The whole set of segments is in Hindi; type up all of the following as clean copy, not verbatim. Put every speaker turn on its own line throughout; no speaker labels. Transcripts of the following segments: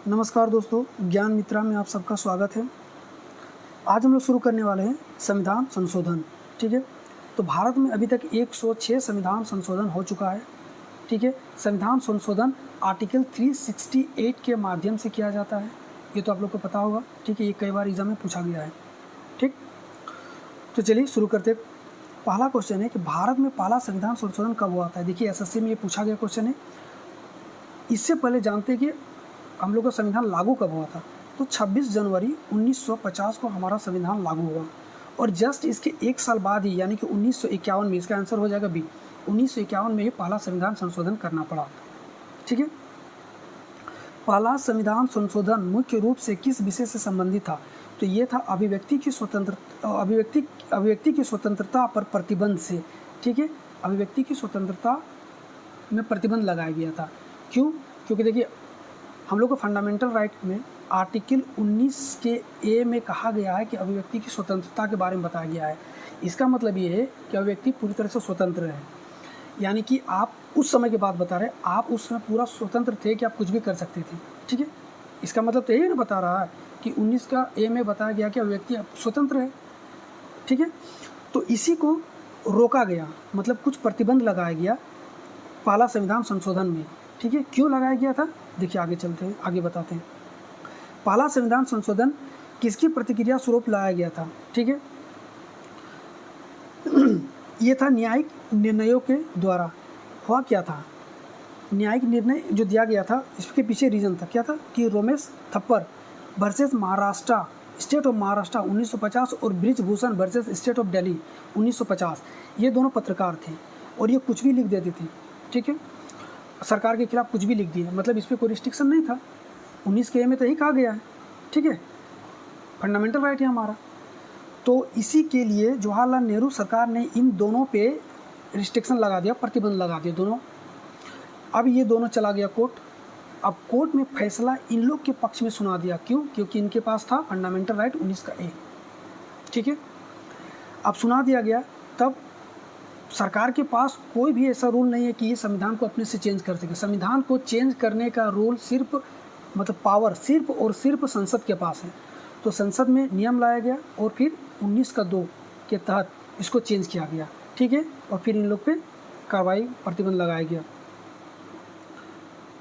नमस्कार दोस्तों, ज्ञान मित्रा में आप सबका स्वागत है। आज हम लोग शुरू करने वाले हैं संविधान संशोधन। ठीक है, तो भारत में अभी तक 106 संविधान संशोधन हो चुका है। ठीक है, संविधान संशोधन आर्टिकल 368 के माध्यम से किया जाता है। ये तो आप लोग को पता होगा। ठीक है, ये कई बार एग्जाम में पूछा गया है। ठीक, तो चलिए शुरू करते हैं। पहला क्वेश्चन है कि भारत में पहला संविधान संशोधन कब हुआ था। देखिए, एसएससी में ये पूछा गया क्वेश्चन है। इससे पहले जानते हैं कि हम लोग का संविधान लागू कब हुआ था। तो 26 जनवरी 1950 को हमारा संविधान लागू हुआ और जस्ट इसके एक साल बाद ही यानी कि 1951 में, इसका आंसर हो जाएगा बी, 1951 में ही पहला संविधान संशोधन करना पड़ा। ठीक है, पहला संविधान संशोधन मुख्य रूप से किस विषय से संबंधित था। तो ये था अभिव्यक्ति की स्वतंत्रता पर प्रतिबंध से। ठीक है, अभिव्यक्ति की स्वतंत्रता में प्रतिबंध लगाया गया था। क्यों? क्योंकि देखिए, हम लोग को फंडामेंटल राइट में आर्टिकल 19 के ए में कहा गया है कि अभिव्यक्ति की स्वतंत्रता के बारे में बताया गया है। इसका मतलब ये है कि अभिव्यक्ति पूरी तरह से स्वतंत्र है, यानी कि आप उस समय की बात बता रहे हैं, आप उस समय पूरा स्वतंत्र थे कि आप कुछ भी कर सकते थे। ठीक है, इसका मतलब तो यही ना बता रहा है कि 19 का ए में बताया गया कि अभिव्यक्ति स्वतंत्र है। ठीक है, तो इसी को रोका गया, मतलब कुछ प्रतिबंध लगाया गया पहला संविधान संशोधन में। ठीक है, क्यों लगाया गया था, देखिए आगे चलते हैं, आगे बताते हैं। पहला संविधान संशोधन किसकी प्रतिक्रिया स्वरूप लाया गया था। ठीक है, ये था न्यायिक निर्णयों के द्वारा। हुआ क्या था, न्यायिक निर्णय जो दिया गया था, इसके पीछे रीजन था, क्या था कि Romesh Thapar versus Maharashtra, state of Maharashtra 1950 और Brijbhushan versus state of Delhi 1950, ये दोनों पत्रकार थे और ये कुछ भी लिख देते थे। ठीक है, सरकार के खिलाफ कुछ भी लिख दिया, मतलब इस पर कोई रिस्ट्रिक्शन नहीं था। 19 के ए में तो यही कहा गया है। ठीक है, फंडामेंटल राइट है हमारा। तो इसी के लिए जवाहरलाल नेहरू सरकार ने इन दोनों पे रिस्ट्रिक्शन लगा दिया, प्रतिबंध लगा दिया दोनों। अब ये दोनों चला गया कोर्ट। अब कोर्ट ने फैसला इन लोग के पक्ष में सुना दिया। क्यों? क्योंकि इनके पास था फंडामेंटल राइट 19 का ए। ठीक है, अब सुना दिया गया, तब सरकार के पास कोई भी ऐसा रूल नहीं है कि ये संविधान को अपने से चेंज कर सके। संविधान को चेंज करने का रूल सिर्फ, मतलब पावर सिर्फ और सिर्फ संसद के पास है। तो संसद में नियम लाया गया और फिर 19 का 2 के तहत इसको चेंज किया गया। ठीक है, और फिर इन लोग पे कार्रवाई, प्रतिबंध लगाया गया।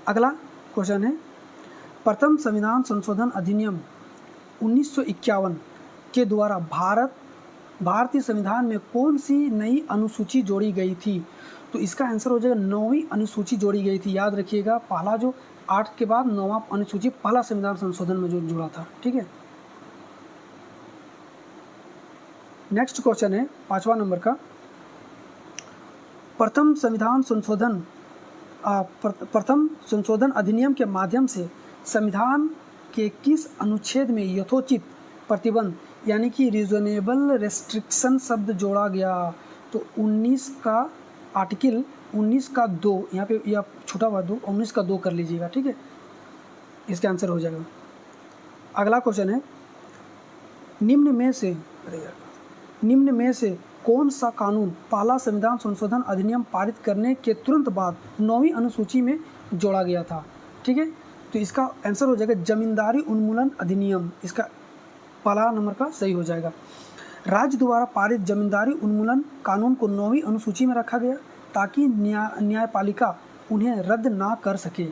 अगला क्वेश्चन है, प्रथम संविधान संशोधन अधिनियम 1951 के द्वारा भारतीय संविधान में कौन सी नई अनुसूची जोड़ी गई थी। तो इसका आंसर हो जाएगा 9वीं अनुसूची जोड़ी गई थी। याद रखिएगा, पहला जो 8 के बाद 9वां अनुसूची पहला संविधान संशोधन में जो जुड़ा था। ठीक है, नेक्स्ट क्वेश्चन है 5वां नंबर का, प्रथम संशोधन अधिनियम के माध्यम से संविधान के किस अनुच्छेद में यथोचित प्रतिबंध यानी कि रीजनेबल रेस्ट्रिक्शन शब्द जोड़ा गया। तो 19 का आर्टिकल 19 का 2, यहाँ पे या छूटा हुआ 2, 19 का 2 कर लीजिएगा। ठीक है, इसका आंसर हो जाएगा। अगला क्वेश्चन है, निम्न में से कौन सा कानून पहला संविधान संशोधन अधिनियम पारित करने के तुरंत बाद 9वीं अनुसूची में जोड़ा गया था। ठीक है, तो इसका आंसर हो जाएगा जमींदारी उन्मूलन अधिनियम। इसका पहला नंबर का सही हो जाएगा। राज्य द्वारा पारित जमींदारी उन्मूलन कानून को 9वीं अनुसूची में रखा गया ताकि न्यायपालिका उन्हें रद्द ना कर सके।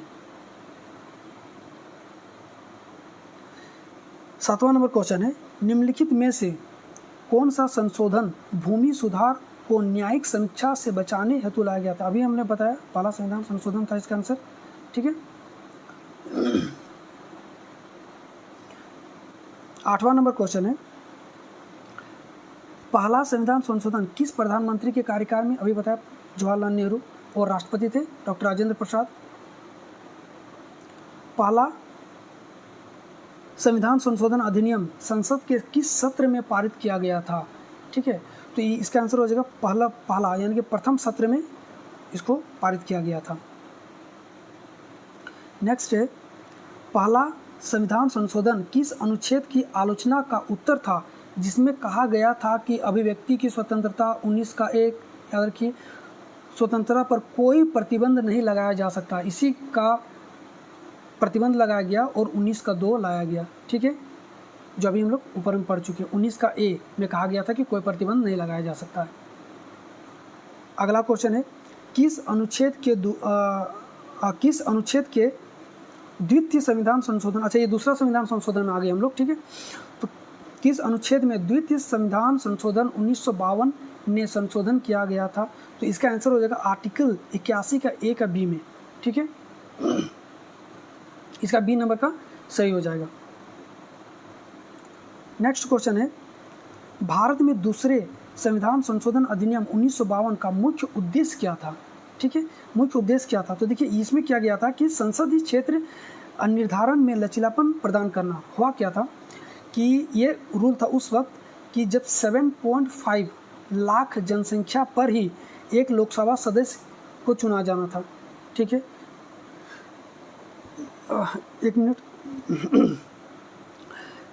7वां नंबर क्वेश्चन है, निम्नलिखित में से कौन सा संशोधन भूमि सुधार को न्यायिक समीक्षा से बचाने हेतु लाया गया था। अभी हमने बताया पहला संविधान संशोधन था इसका आंसर। ठीक है, 8वां नंबर क्वेश्चन है, पहला संविधान संशोधन किस प्रधानमंत्री के कार्यकाल में, अभी बताया जवाहरलाल नेहरू, और राष्ट्रपति थे डॉक्टर राजेंद्र प्रसाद। पहला संविधान संशोधन अधिनियम संसद के किस सत्र में पारित किया गया था। ठीक है, तो इसका आंसर हो जाएगा पहला यानी कि प्रथम सत्र में इसको पारित किया गया था। नेक्स्ट है, पहला संविधान संशोधन किस अनुच्छेद की आलोचना का उत्तर था जिसमें कहा गया था कि अभिव्यक्ति की स्वतंत्रता 19 का 1, याद रखिए, स्वतंत्रता पर कोई प्रतिबंध नहीं लगाया जा सकता। इसी का प्रतिबंध लगाया गया और 19 का 2 लाया गया, ठीक है, जो अभी हम लोग ऊपर में पढ़ चुके हैं। 19 का ए में कहा गया था कि कोई प्रतिबंध नहीं लगाया जा सकता है। अगला क्वेश्चन है किस अनुच्छेद के द्वितीय संविधान संशोधन, अच्छा ये दूसरा संविधान संशोधन में आ गए हम लोग, ठीक है, तो किस अनुच्छेद में द्वितीय संविधान संशोधन 1952 ने संशोधन किया गया था? तो इसका आंसर हो जाएगा आर्टिकल 81 का ए का बी में, ठीक है, इसका बी नंबर का सही हो जाएगा। नेक्स्ट क्वेश्चन है भारत में दूसरे संविधान संशोधन अधिनियम 1952 का मुख्य उद्देश्य क्या था? ठीक है, मुख्य उद्देश्य क्या था? तो देखिए इसमें क्या गया था कि संसदीय क्षेत्र निर्धारण में लचीलापन प्रदान करना। हुआ क्या था कि ये रूल था उस वक्त कि जब 7.5 लाख जनसंख्या पर ही एक लोकसभा सदस्य को चुना जाना था, ठीक है, एक मिनट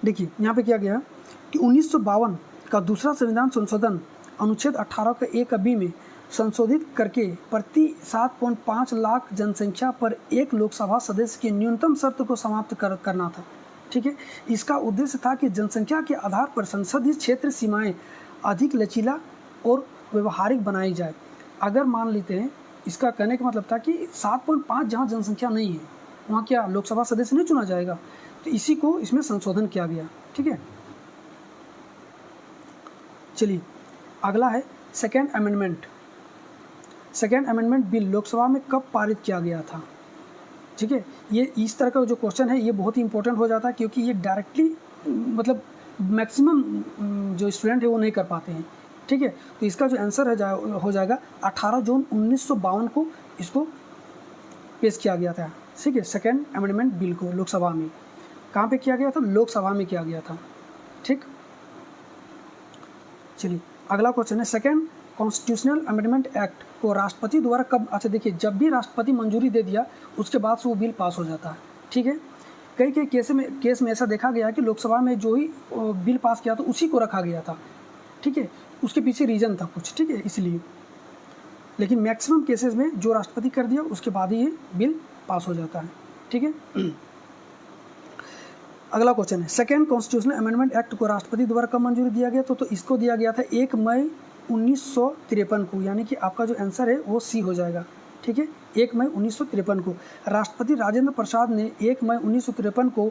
देखिए यहाँ पे क्या गया कि 1952 का दूसरा संविधान संशोधन अनुच्छेद 18 का ए का बी में संशोधित करके प्रति 7.5 लाख जनसंख्या पर एक लोकसभा सदस्य की न्यूनतम शर्त को समाप्त करना था, ठीक है। इसका उद्देश्य था कि जनसंख्या के आधार पर संसदीय क्षेत्र सीमाएं अधिक लचीला और व्यवहारिक बनाई जाए। अगर मान लेते हैं, इसका कहने का मतलब था कि 7.5 जहाँ जनसंख्या नहीं है वहाँ क्या लोकसभा सदस्य नहीं चुना जाएगा, तो इसी को इसमें संशोधन किया गया, ठीक है। चलिए अगला है second amendment. Second amendment bill Lok Sabha में कब पारित किया गया था? ठीक है, ये इस तरह का जो क्वेश्चन है ये बहुत ही इंपॉर्टेंट हो जाता है क्योंकि ये डायरेक्टली मतलब मैक्सिमम जो स्टूडेंट है वो नहीं कर पाते हैं, ठीक है। तो इसका जो आंसर हो जाएगा 18 जून 1952 को इसको पेश किया गया था, ठीक है। सेकेंड अमेंडमेंट बिल को लोकसभा में कहाँ पे किया गया था? लोकसभा में किया गया था, ठीक। चलिए अगला क्वेश्चन है सेकेंड कॉन्स्टिट्यूशनल अमेंडमेंट एक्ट को राष्ट्रपति द्वारा कब, अच्छा देखिए जब भी राष्ट्रपति मंजूरी दे दिया उसके बाद से वो बिल पास हो जाता है, ठीक है। कई कई केस में ऐसा देखा गया कि लोकसभा में जो ही बिल पास किया था उसी को रखा गया था, ठीक है, उसके पीछे रीज़न था कुछ, ठीक है, इसलिए। लेकिन मैक्सिमम केसेस में जो राष्ट्रपति कर दिया उसके बाद ही ये बिल पास हो जाता है, ठीक है। अगला क्वेश्चन है सेकेंड कॉन्स्टिट्यूशनल अमेंडमेंट एक्ट को राष्ट्रपति द्वारा कब मंजूरी दिया गया? तो इसको दिया गया था 1 मई 1953 को, यानी कि आपका जो आंसर है वो सी हो जाएगा, ठीक है। 1 मई 1953 को राष्ट्रपति राजेंद्र प्रसाद ने 1 मई 1953 को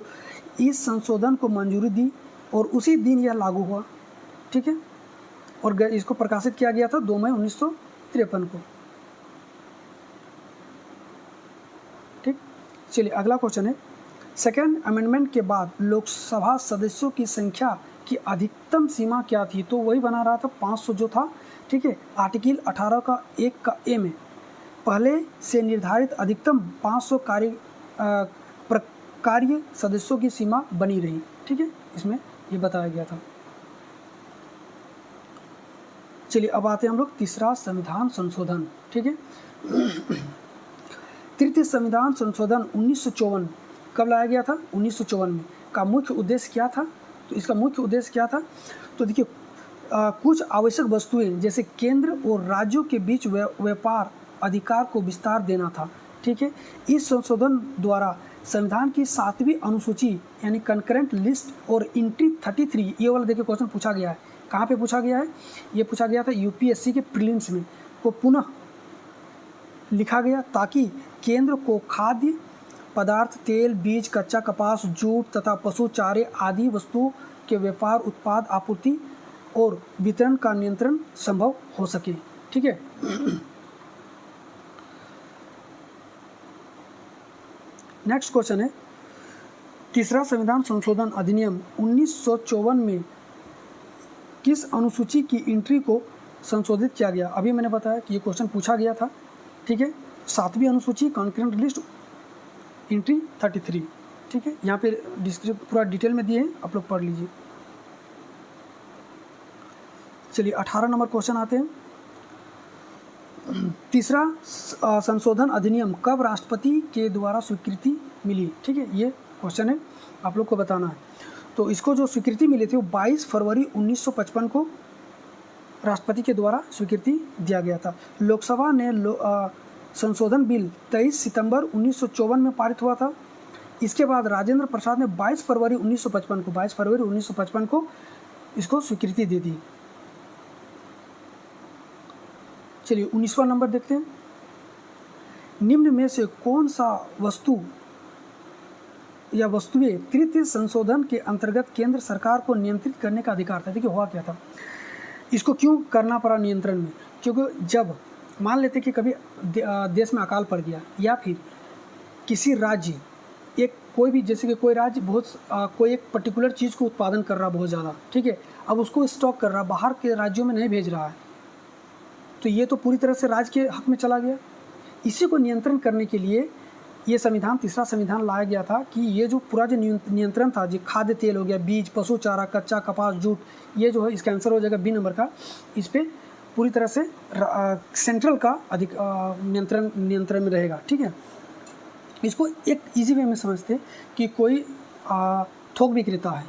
इस संशोधन को मंजूरी दी और उसी दिन यह लागू हुआ, ठीक है। और इसको प्रकाशित किया गया था 2 मई 1953 को, ठीक। चलिए अगला क्वेश्चन है सेकेंड अमेंडमेंट के बाद लोकसभा सदस्यों की संख्या की अधिकतम सीमा क्या थी? तो वही बना रहा था 500 जो था, ठीक है। आर्टिकल 18 का 1 का ए में पहले से निर्धारित अधिकतम 500 कार्य सदस्यों की सीमा बनी रही, ठीक है, इसमें ये बताया गया था। चलिए अब आते हैं हम लोग तीसरा संविधान संशोधन, ठीक है। तृतीय संविधान संशोधन 1954 कब लाया गया था? 1954 में। का मुख्य उद्देश्य क्या था? तो इसका मुख्य उद्देश्य क्या था? तो देखिए कुछ आवश्यक वस्तुएं जैसे केंद्र और राज्यों के बीच व्यापार अधिकार को विस्तार देना था, ठीक है। इस संशोधन द्वारा संविधान की 7वीं अनुसूची यानी कंकरेंट लिस्ट और एंट्री 33, ये वाला देखिए क्वेश्चन पूछा गया है। कहाँ पे पूछा गया है? ये पूछा गया था यूपीएससी के प्रीलिम्स में, को पुनः लिखा गया ताकि केंद्र को खाद्य पदार्थ, तेल, बीज, कच्चा कपास, जूट तथा पशु चारे आदि वस्तुओं के व्यापार, उत्पाद, आपूर्ति और वितरण का नियंत्रण संभव हो सके, ठीक है। नेक्स्ट क्वेश्चन है तीसरा संविधान संशोधन अधिनियम 1954 में किस अनुसूची की एंट्री को संशोधित किया गया? अभी मैंने बताया कि ये क्वेश्चन पूछा गया था, ठीक है। 7वीं अनुसूची कंकरेंट लिस्ट एंट्री 33, ठीक है। यहाँ पे पूरा डिटेल में दिए हैं, आप लोग पढ़ लीजिए। चलिए 18 नंबर क्वेश्चन आते हैं। तीसरा संशोधन अधिनियम कब राष्ट्रपति के द्वारा स्वीकृति मिली? ठीक है, ये क्वेश्चन है, आप लोग को बताना है। तो इसको जो स्वीकृति मिली थी वो 22 फरवरी 1955 को राष्ट्रपति के द्वारा स्वीकृति दिया गया था। लोकसभा ने संशोधन बिल 23 सितंबर 1954 में पारित हुआ था। इसके बाद राजेंद्र प्रसाद ने 22 फरवरी 1955 को इसको स्वीकृति दे दी। चलिए 19वां नंबर देखते हैं। निम्न में से कौन सा वस्तु या वस्तुएं तृतीय संशोधन के अंतर्गत केंद्र सरकार को नियंत्रित करने का अधिकार था? देखिए हुआ क्या था, इसको क्यों करना पड़ा नियंत्रण में, क्योंकि जब मान लेते कि कभी देश में अकाल पड़ गया या फिर किसी राज्य एक कोई भी, जैसे कि कोई राज्य कोई एक पर्टिकुलर चीज़ को उत्पादन कर रहा बहुत ज़्यादा, ठीक है, अब उसको स्टॉक कर रहा, बाहर के राज्यों में नहीं भेज रहा है, तो ये तो पूरी तरह से राज्य के हक में चला गया। इसी को नियंत्रण करने के लिए ये संविधान, तीसरा संविधान लाया गया था कि ये जो पूरा जो नियंत्रण था, जो खाद्य तेल हो गया, बीज, पशु चारा, कच्चा कपास, जूट, ये जो है इसका आंसर हो जाएगा बी नंबर का। इस पर पूरी तरह से सेंट्रल का अधिक नियंत्रण में रहेगा, ठीक है। इसको एक इजी वे में समझते कि कोई थोक विक्रेता है,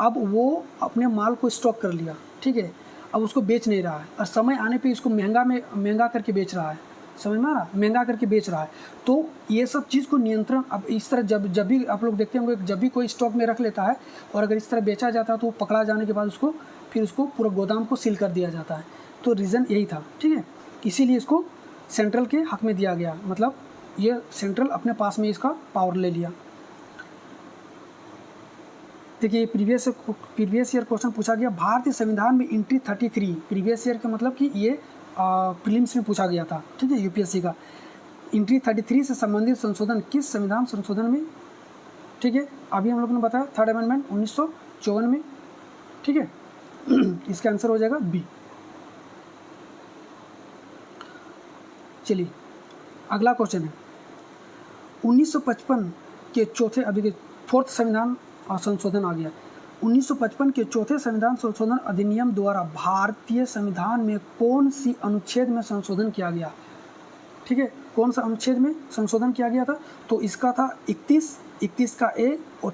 अब वो अपने माल को स्टॉक कर लिया, ठीक है, अब उसको बेच नहीं रहा है और समय आने पे इसको महंगा करके बेच रहा है, समझ में आ रहा, महंगा करके बेच रहा है। तो ये सब चीज़ को नियंत्रण, अब इस तरह जब भी आप लोग देखते होंगे, जब भी कोई स्टॉक में रख लेता है और अगर इस तरह बेचा जाता है तो पकड़ा जाने के बाद फिर उसको पूरा गोदाम को सील कर दिया जाता है। तो रीज़न यही था, ठीक है, इसीलिए इसको सेंट्रल के हक में दिया गया, मतलब ये सेंट्रल अपने पास में इसका पावर ले लिया। देखिए प्रीवियस ईयर क्वेश्चन पूछा गया, भारतीय संविधान में एंट्री 33, प्रीवियस ईयर का मतलब कि ये प्रीलिम्स में पूछा गया था, ठीक है, यूपीएससी का। एंट्री 33 से संबंधित संशोधन किस संविधान संशोधन में, ठीक है, अभी हम लोग ने बताया थर्ड अमेंडमेंट 1954 में, ठीक है। इसका आंसर हो जाएगा बी। चलिए अगला क्वेश्चन है 1955 के चौथे, अभी के फोर्थ संविधान संशोधन आ गया। 1955 के चौथे संविधान संशोधन अधिनियम द्वारा भारतीय संविधान में कौन सी अनुच्छेद में संशोधन किया गया, ठीक है, कौन सा अनुच्छेद में संशोधन किया गया था? तो इसका था 31 का ए और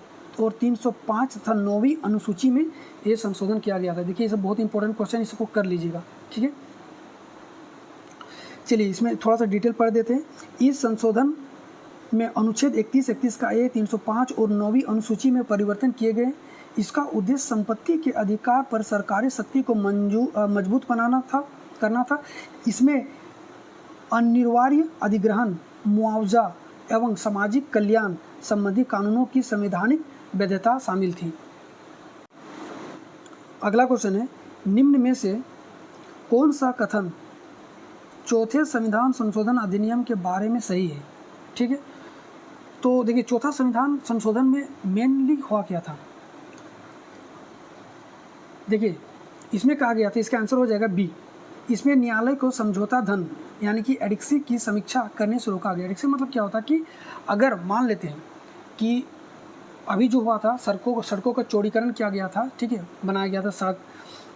305 तथा 9वीं अनुसूची में ये संशोधन किया गया था। देखिए ये सब बहुत इंपॉर्टेंट क्वेश्चन, इसको कर लीजिएगा, ठीक है। चलिए इसमें थोड़ा सा डिटेल पढ़ देते हैं। इस संशोधन में अनुच्छेद 31 का ए, 305 और 9वीं अनुसूची में परिवर्तन किए गए। इसका उद्देश्य संपत्ति के अधिकार पर सरकारी शक्ति को मजबूत करना था। इसमें अनिवार्य अधिग्रहण, मुआवजा एवं सामाजिक कल्याण संबंधी कानूनों की संवैधानिक वैधता शामिल थी। अगला क्वेश्चन है, निम्न में से कौन सा कथन चौथे संविधान संशोधन अधिनियम के बारे में सही है, ठीक है। तो देखिए चौथा संविधान संशोधन में मेनली हुआ क्या था, देखिए इसमें कहा गया था, इसका आंसर हो जाएगा बी। इसमें न्यायालय को समझौता धन यानी कि एडिक्सी की समीक्षा करने से रोका गया। एडिक्सी मतलब क्या होता है कि अगर मान लेते हैं कि अभी जो हुआ था सड़कों का चौड़ीकरण किया गया था, ठीक है, बनाया गया था सड़क,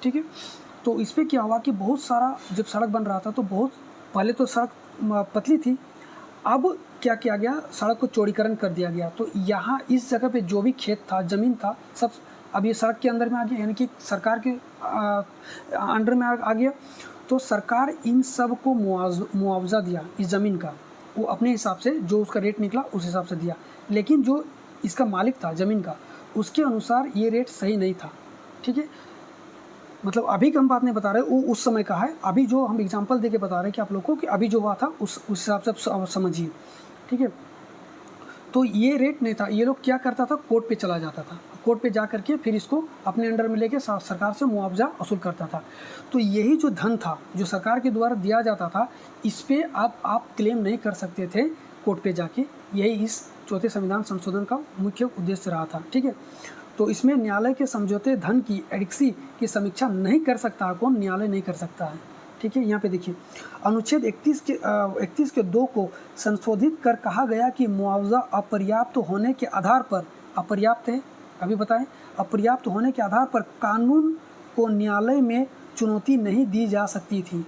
ठीक है, तो इस पर क्या हुआ कि बहुत सारा जब सड़क बन रहा था तो बहुत पहले तो सड़क पतली थी, अब क्या किया गया, सड़क को चौड़ीकरण कर दिया गया। तो यहाँ इस जगह पे जो भी खेत था, ज़मीन था, सब अब ये सड़क के अंदर में आ गया, यानी कि सरकार के अंडर में आ गया। तो सरकार इन सब को मुआवजा दिया, इस ज़मीन का वो अपने हिसाब से जो उसका रेट निकला उस हिसाब से दिया, लेकिन जो इसका मालिक था ज़मीन का उसके अनुसार ये रेट सही नहीं था, ठीक है। मतलब अभी की हम बात नहीं बता रहे, वो उस समय का है, अभी जो हम एग्जांपल देके बता रहे हैं कि आप लोगों को कि अभी जो हुआ था उस हिसाब से समझिए, ठीक है। तो ये रेट नहीं था, ये लोग क्या करता था, कोर्ट पे चला जाता था, कोर्ट पे जा करके फिर इसको अपने अंडर में लेके सरकार से मुआवजा वसूल करता था। तो यही जो धन था जो सरकार के द्वारा दिया जाता था, इस पे आप क्लेम नहीं कर सकते थे कोर्ट पे जाके। यही इस चौथे संविधान संशोधन का मुख्य उद्देश्य रहा था, ठीक है। तो इसमें न्यायालय के समझौते धन की एडिक्सी की समीक्षा नहीं कर सकता है, कौन, न्यायालय नहीं कर सकता है, ठीक है। यहाँ पे देखिए अनुच्छेद 31 के 2 को संशोधित कर कहा गया कि मुआवजा अपर्याप्त होने के आधार पर, अपर्याप्त है अभी बताएं, अपर्याप्त होने के आधार पर कानून को न्यायालय में चुनौती नहीं दी जा सकती थी,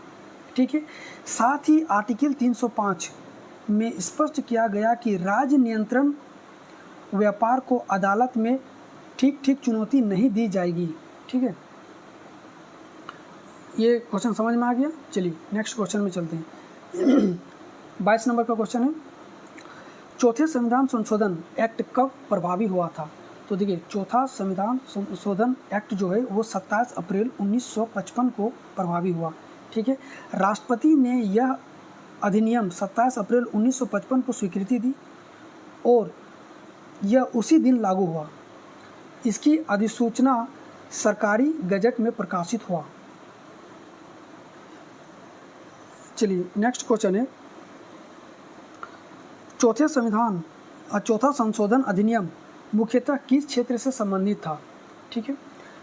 ठीक है। साथ ही आर्टिकल 305 में स्पष्ट किया गया कि राज्य नियंत्रण व्यापार को अदालत में ठीक चुनौती नहीं दी जाएगी, ठीक है। ये क्वेश्चन समझ में आ गया। चलिए नेक्स्ट क्वेश्चन में चलते हैं। 22 नंबर का क्वेश्चन है, चौथे संविधान संशोधन एक्ट कब प्रभावी हुआ था? तो देखिए, चौथा संविधान संशोधन एक्ट जो है वो 27 अप्रैल 1955 को प्रभावी हुआ। ठीक है, राष्ट्रपति ने यह अधिनियम 27 अप्रैल 1955 को स्वीकृति दी और यह उसी दिन लागू हुआ। इसकी अधिसूचना सरकारी गजट में प्रकाशित हुआ। चलिए नेक्स्ट क्वेश्चन है, चौथा संशोधन अधिनियम मुख्यतः किस क्षेत्र से संबंधित था? ठीक है,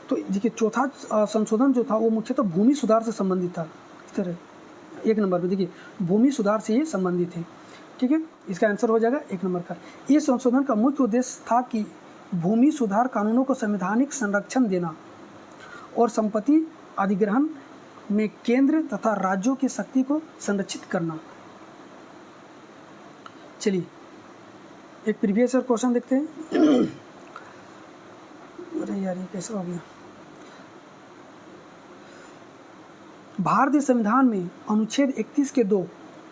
तो देखिए चौथा संशोधन जो था वो मुख्यतः भूमि सुधार से संबंधित था। इस तरह 1 नंबर में देखिए भूमि सुधार से ये संबंधित है। ठीक है, इसका आंसर हो जाएगा 1 नंबर का। ये संशोधन का मुख्य उद्देश्य था कि भूमि सुधार कानूनों को संवैधानिक संरक्षण देना और संपत्ति अधिग्रहण में केंद्र तथा राज्यों की शक्ति को संरक्षित करना। चलिए एक प्रीवियस ईयर क्वेश्चन देखते हैं। अरे यार ये कैसा हो गया? भारतीय संविधान में अनुच्छेद 31 के 2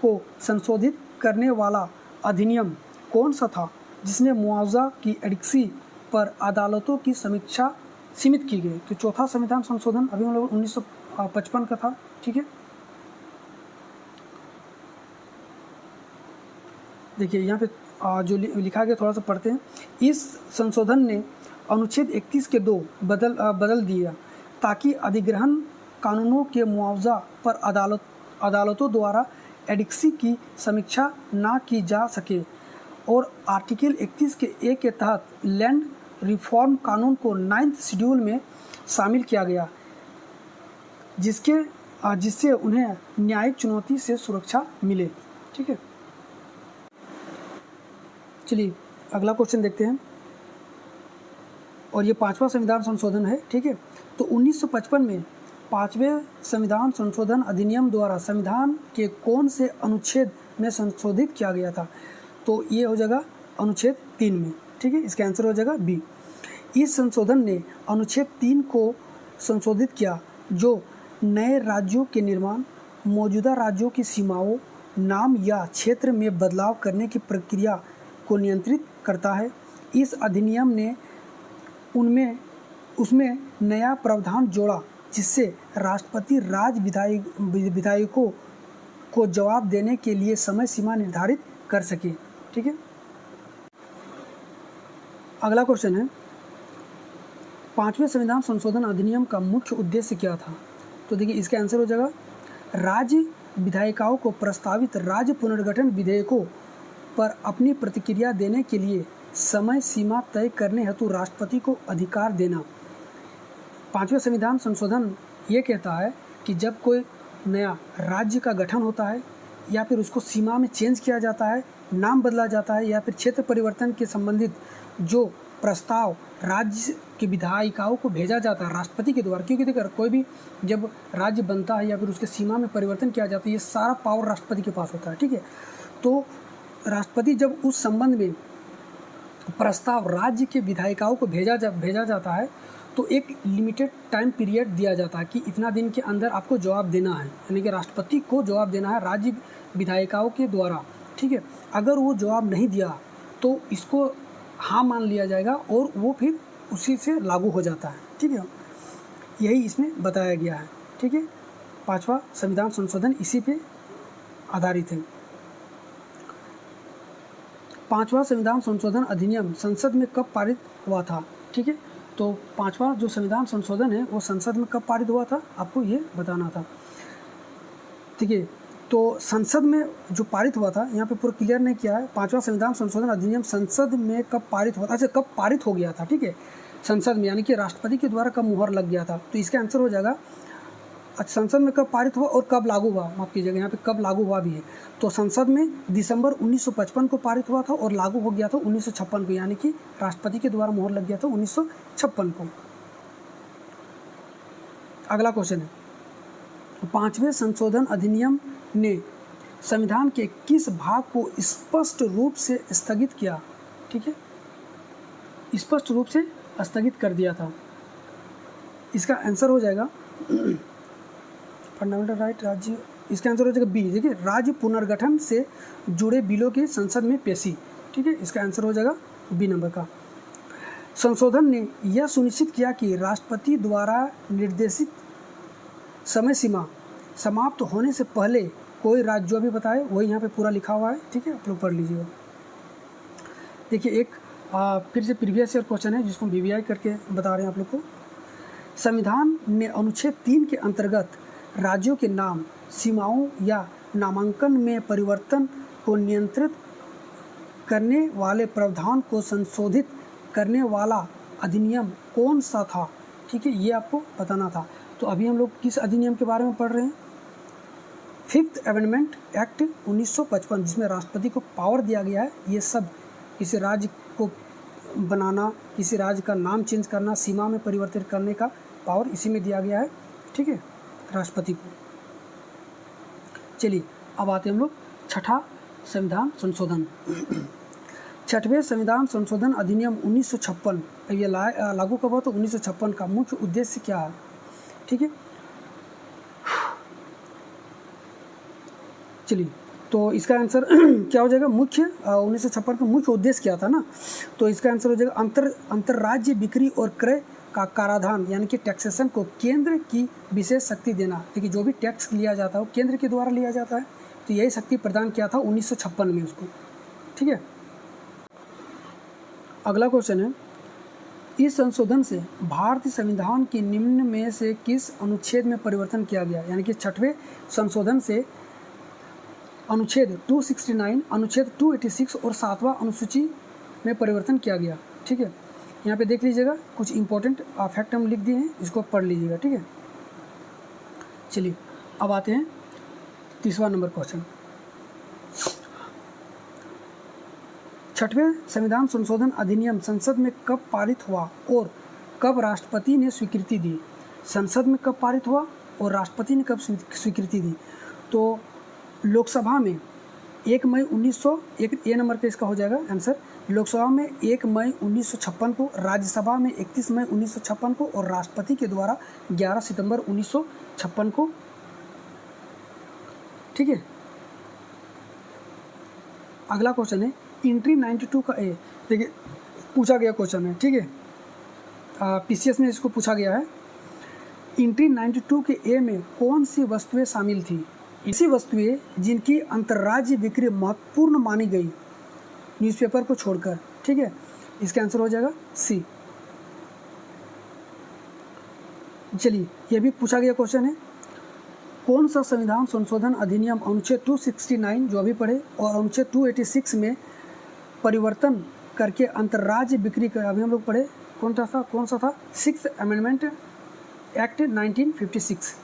को संशोधित करने वाला अधिनियम कौन सा था जिसने मुआवजा की एडिक्सी पर अदालतों की समीक्षा सीमित की गई? तो चौथा संविधान संशोधन अभी हम लोग 1955 का था। ठीक है, देखिए यहाँ पे जो लिखा गया थोड़ा सा पढ़ते हैं। इस संशोधन ने अनुच्छेद 31 के 2 बदल दिया ताकि अधिग्रहण कानूनों के मुआवजा पर अदालतों द्वारा एडिक्सी की समीक्षा ना की जा सके और आर्टिकल 31 के 1 के तहत लैंड रिफॉर्म कानून को 9th शेड्यूल में शामिल किया गया, जिससे उन्हें न्यायिक चुनौती से सुरक्षा मिले। ठीक है, चलिए अगला क्वेश्चन देखते हैं और ये 5वां संविधान संशोधन है। ठीक है, तो 1955 में 5वें संविधान संशोधन अधिनियम द्वारा संविधान के कौन से अनुच्छेद में संशोधित किया गया था? तो ये हो जाएगा अनुच्छेद 3 में। ठीक है, इसका आंसर हो जाएगा बी। इस संशोधन ने अनुच्छेद 3 को संशोधित किया जो नए राज्यों के निर्माण, मौजूदा राज्यों की सीमाओं, नाम या क्षेत्र में बदलाव करने की प्रक्रिया को नियंत्रित करता है। इस अधिनियम ने उसमें नया प्रावधान जोड़ा जिससे राष्ट्रपति राज्य विधायकों को जवाब देने के लिए समय सीमा निर्धारित कर सके। ठीक है, अगला क्वेश्चन है 5वें संविधान संशोधन अधिनियम का मुख्य उद्देश्य क्या था? तो देखिए इसका आंसर हो जाएगा राज्य विधायिकाओं को प्रस्तावित राज्य पुनर्गठन विधेयकों पर अपनी प्रतिक्रिया देने के लिए समय सीमा तय करने हेतु राष्ट्रपति को अधिकार देना। 5वें संविधान संशोधन ये कहता है कि जब कोई नया राज्य का गठन होता है या फिर उसको सीमा में चेंज किया जाता है, नाम बदला जाता है या फिर क्षेत्र परिवर्तन के संबंधित जो प्रस्ताव राज्य के विधायिकाओं को भेजा जाता है राष्ट्रपति के द्वारा, क्योंकि देखिए कोई भी जब राज्य बनता है या फिर उसके सीमा में परिवर्तन किया जाता है ये सारा पावर राष्ट्रपति के पास होता है। ठीक है, तो राष्ट्रपति जब उस संबंध में प्रस्ताव राज्य के विधायिकाओं को भेजा जाता है तो एक लिमिटेड टाइम पीरियड दिया जाता है कि इतना दिन के अंदर आपको जवाब देना है, यानी कि राष्ट्रपति को जवाब देना है राज्य विधायिकाओं के द्वारा। ठीक है, अगर वो जवाब नहीं दिया तो इसको हाँ मान लिया जाएगा और वो फिर उसी से लागू हो जाता है। ठीक है, यही इसमें बताया गया है। ठीक है, 5वां संविधान संशोधन इसी पे आधारित है। 5वां संविधान संशोधन अधिनियम संसद में कब पारित हुआ था? ठीक है, तो 5वां जो संविधान संशोधन है वो संसद में कब पारित हुआ था आपको ये बताना था। ठीक है, तो संसद में जो पारित हुआ था यहाँ पे पूरा क्लियर नहीं किया है। 5वां संविधान संशोधन अधिनियम संसद में कब पारित हुआ था, अच्छा कब पारित हो गया था। ठीक है, संसद में यानी कि राष्ट्रपति के द्वारा कब मुहर लग गया था, तो इसका आंसर हो जाएगा अच्छा संसद में कब पारित हुआ और कब लागू हुआ, माफ़ कीजिएगा यहाँ पे कब लागू हुआ भी है। तो संसद में दिसंबर 1955 को पारित हुआ था और लागू हो गया था 1956 को, यानी कि राष्ट्रपति के द्वारा मुहर लग गया था 1956 को। अगला क्वेश्चन है 5वें संशोधन अधिनियम ने संविधान के किस भाग को स्पष्ट रूप से स्थगित किया? ठीक है, स्पष्ट रूप से स्थगित कर दिया था। इसका आंसर हो जाएगा फंडामेंटल राइट राज्य, इसका आंसर हो जाएगा बी। देखिए राज्य पुनर्गठन से जुड़े बिलों की संसद में पेशी, ठीक है, इसका आंसर हो जाएगा बी नंबर का। संशोधन ने यह सुनिश्चित किया कि राष्ट्रपति द्वारा निर्देशित समय सीमा समाप्त होने से पहले कोई राज्य जो भी बताए वही यहाँ पे पूरा लिखा हुआ है, ठीक है, आप लोग पढ़ लीजिएगा। देखिए एक फिर से प्रीवियस ईयर क्वेश्चन है जिसको वीवीआई करके बता रहे हैं आप लोग को। संविधान ने अनुच्छेद 3 के अंतर्गत राज्यों के नाम, सीमाओं या नामांकन में परिवर्तन को नियंत्रित करने वाले प्रावधान को संशोधित करने वाला अधिनियम कौन सा था, ठीक है, ये आपको बताना था। तो अभी हम लोग किस अधिनियम के बारे में पढ़ रहे हैं? 5th अमेंडमेंट एक्ट 1955, जिसमें राष्ट्रपति को पावर दिया गया है ये सब, किसी राज्य को बनाना, किसी राज्य का नाम चेंज करना, सीमा में परिवर्तित करने का पावर इसी में दिया गया है, ठीक है, राष्ट्रपति को। चलिए अब आते हैं हम लोग छठा संविधान संशोधन। छठवें संविधान संशोधन अधिनियम 1956, ये लागू कब हुआ? तो 1956 का मुख्य उद्देश्य क्या है, ठीक है। चलिए तो इसका आंसर क्या हो जाएगा? मुख्य 1956 का मुख्य उद्देश्य क्या था ना, तो इसका आंसर हो जाएगा अंतर्राज्य बिक्री और क्रय का कराधान यानी कि टैक्सेशन को केंद्र की विशेष शक्ति देना। देखिए जो भी टैक्स लिया जाता है वो केंद्र के द्वारा लिया जाता है, तो यही शक्ति प्रदान किया था 1956 में उसको, ठीक है। अगला क्वेश्चन है, इस संशोधन से भारतीय संविधान के निम्न में से किस अनुच्छेद में परिवर्तन किया गया? यानी कि छठवें संशोधन से अनुच्छेद 269, अनुच्छेद 286 और 7वां अनुसूची में परिवर्तन किया गया, ठीक है। यहाँ पे देख लीजिएगा कुछ इंपॉर्टेंट फैक्ट हम लिख दिए हैं, इसको पढ़ लीजिएगा, ठीक है। चलिए अब आते हैं तीसरा नंबर क्वेश्चन। छठवें संविधान संशोधन अधिनियम संसद में कब पारित हुआ और कब राष्ट्रपति ने स्वीकृति दी? संसद में कब पारित हुआ और राष्ट्रपति ने कब स्वीकृति दी? तो लोकसभा में 1 मई 1901, ए नंबर का इसका हो जाएगा आंसर। लोकसभा में 1 मई 1956 को, राज्यसभा में 31 मई 1956 को और राष्ट्रपति के द्वारा 11 सितंबर 1956 को, ठीक है। अगला क्वेश्चन है एंट्री 92 का ए। देखिए पूछा गया क्वेश्चन है, ठीक है, पीसीएस में इसको पूछा गया है। एंट्री 92 के ए में कौन सी वस्तुएं शामिल थी? ऐसी वस्तुएं जिनकी अंतर्राज्य बिक्री महत्वपूर्ण मानी गई न्यूज़पेपर को छोड़कर, ठीक है, इसका आंसर हो जाएगा सी। चलिए ये भी पूछा गया क्वेश्चन है, कौन सा संविधान संशोधन अधिनियम अनुच्छेद 269 जो अभी पढ़े और अनुच्छेद 286 में परिवर्तन करके अंतर्राज्य बिक्री का, अभी हम लोग पढ़े, कौन सा था? 6th amendment act 1956।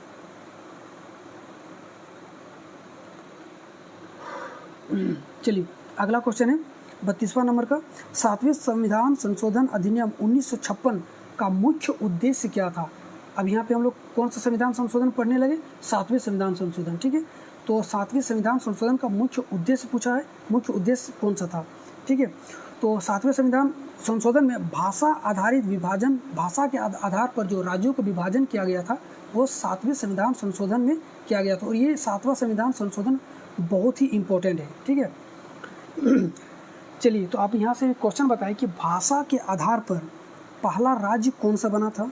चलिए अगला क्वेश्चन है 32वां नंबर का, 7वें संविधान संशोधन अधिनियम 1956 का मुख्य उद्देश्य क्या था? अब यहाँ पे हम लोग कौन सा संविधान संशोधन पढ़ने लगे? 7वें संविधान संशोधन, ठीक है। तो 7वें संविधान संशोधन का मुख्य उद्देश्य पूछा है, मुख्य उद्देश्य कौन सा था, ठीक है। तो 7वें संविधान संशोधन में भाषा आधारित विभाजन, भाषा के आधार पर जो राज्यों का विभाजन किया गया था वो 7वें संविधान संशोधन में किया गया था, और ये 7वां संविधान संशोधन बहुत ही इम्पोर्टेंट है, ठीक है। चलिए तो आप यहाँ से क्वेश्चन बताएं कि भाषा के आधार पर पहला राज्य कौन सा बना था,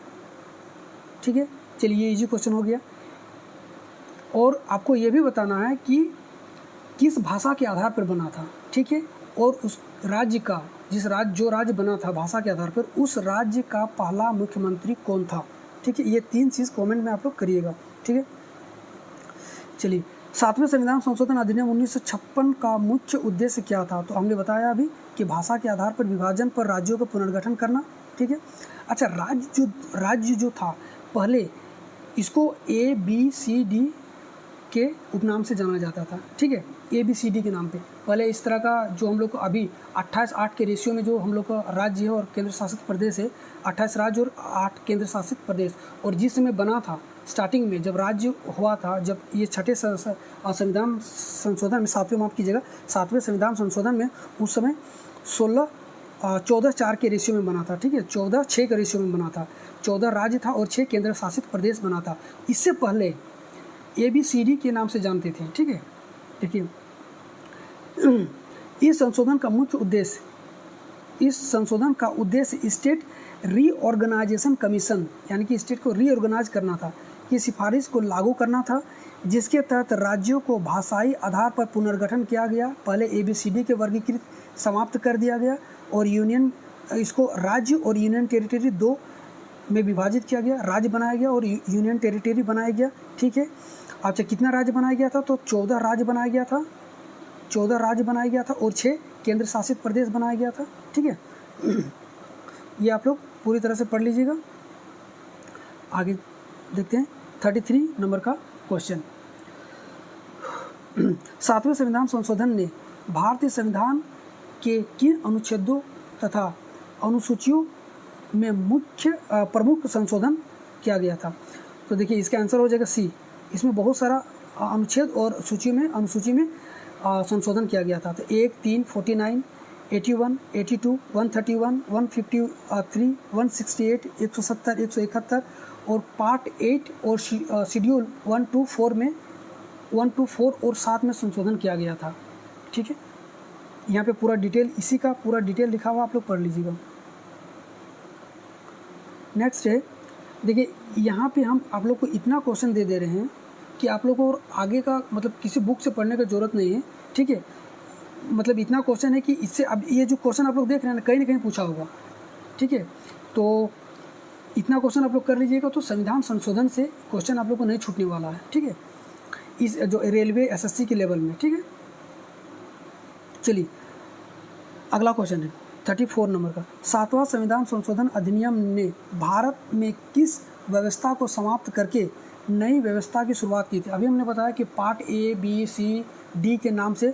ठीक है। चलिए ये इजी क्वेश्चन हो गया, और आपको ये भी बताना है कि किस भाषा के आधार पर बना था, ठीक है, और उस राज्य का, जो राज्य बना था भाषा के आधार पर, उस राज्य का पहला मुख्यमंत्री कौन था, ठीक है। ये 3 चीज़ कमेंट में आप लोग करिएगा, ठीक है। चलिए 7वें संविधान संशोधन अधिनियम 1956 का मुख्य उद्देश्य क्या था? तो हमने बताया अभी कि भाषा के आधार पर विभाजन पर राज्यों का पुनर्गठन करना, ठीक है। अच्छा राज्य जो था पहले इसको ABCD के उपनाम से जाना जाता था, ठीक है, ABCD के नाम पे। पहले इस तरह का जो हम लोग को अभी 28-8 के रेशियो में जो हम लोग का राज्य है और केंद्र शासित प्रदेश है, 28 राज्य और 8 केंद्र शासित प्रदेश, और जिस समय बना था स्टार्टिंग में जब राज्य हुआ था, जब ये छठे संविधान संशोधन में, 7वें माफ़ कीजिएगा, 7वें संविधान संशोधन में उस समय 14-4 के रेशियो में बना था, ठीक है, 14-6 के रेशियो में बना था, 14 राज्य था और 6 केंद्र शासित प्रदेश बना था। इससे पहले ABCD के नाम से जानते थे, ठीक है। देखिए इस संशोधन का उद्देश्य स्टेट रीऑर्गेनाइजेशन कमीशन यानी कि स्टेट को रीऑर्गेनाइज करना था, की सिफारिश को लागू करना था, जिसके तहत राज्यों को भाषाई आधार पर पुनर्गठन किया गया। पहले ABCD के वर्गीकृत समाप्त कर दिया गया और इसको राज्य और यूनियन टेरिटरी दो में विभाजित किया गया, राज्य बनाया गया और यूनियन टेरिटरी बनाया गया। ठीक है, अच्छा कितना राज्य बनाया गया था? तो 14 राज्य बनाया गया था, 14 राज्य बनाया गया था और 6 केंद्र शासित प्रदेश बनाया गया था। ठीक है, ये आप लोग पूरी तरह से पढ़ लीजिएगा। आगे देखते हैं 33 नंबर का क्वेश्चन। 7वें संविधान संशोधन ने भारतीय संविधान के किन अनुच्छेदों तथा अनुसूचियों में प्रमुख संशोधन किया गया था? तो देखिए इसका आंसर हो जाएगा सी। इसमें बहुत सारा अनुच्छेद और अनुसूची में संशोधन किया गया था। तो 1, 3, 49, 81, 82, 131, 153, 168, 170, 171 और पार्ट 8 और शेड्यूल 1 to 4 और 7 में संशोधन किया गया था। ठीक है, यहाँ पे पूरा डिटेल, इसी का पूरा डिटेल लिखा हुआ, आप लोग पढ़ लीजिएगा। नेक्स्ट है, देखिए यहाँ पे हम आप लोग को इतना क्वेश्चन दे रहे हैं कि आप लोग को और आगे का मतलब किसी बुक से पढ़ने की ज़रूरत नहीं है। ठीक है, मतलब इतना क्वेश्चन है कि इससे अब ये जो क्वेश्चन आप लोग देख रहे हैं ना कहीं पूछा होगा। ठीक है, तो इतना क्वेश्चन आप लोग कर लीजिएगा तो संविधान संशोधन से क्वेश्चन आप लोग को नहीं छूटने वाला है। ठीक है, इस जो रेलवे SSC के लेवल में। ठीक है, चलिए अगला क्वेश्चन है 34 नंबर का। 7वां संविधान संशोधन अधिनियम ने भारत में किस व्यवस्था को समाप्त करके नई व्यवस्था की शुरुआत की थी? अभी हमने बताया कि part A, B, C, D के नाम से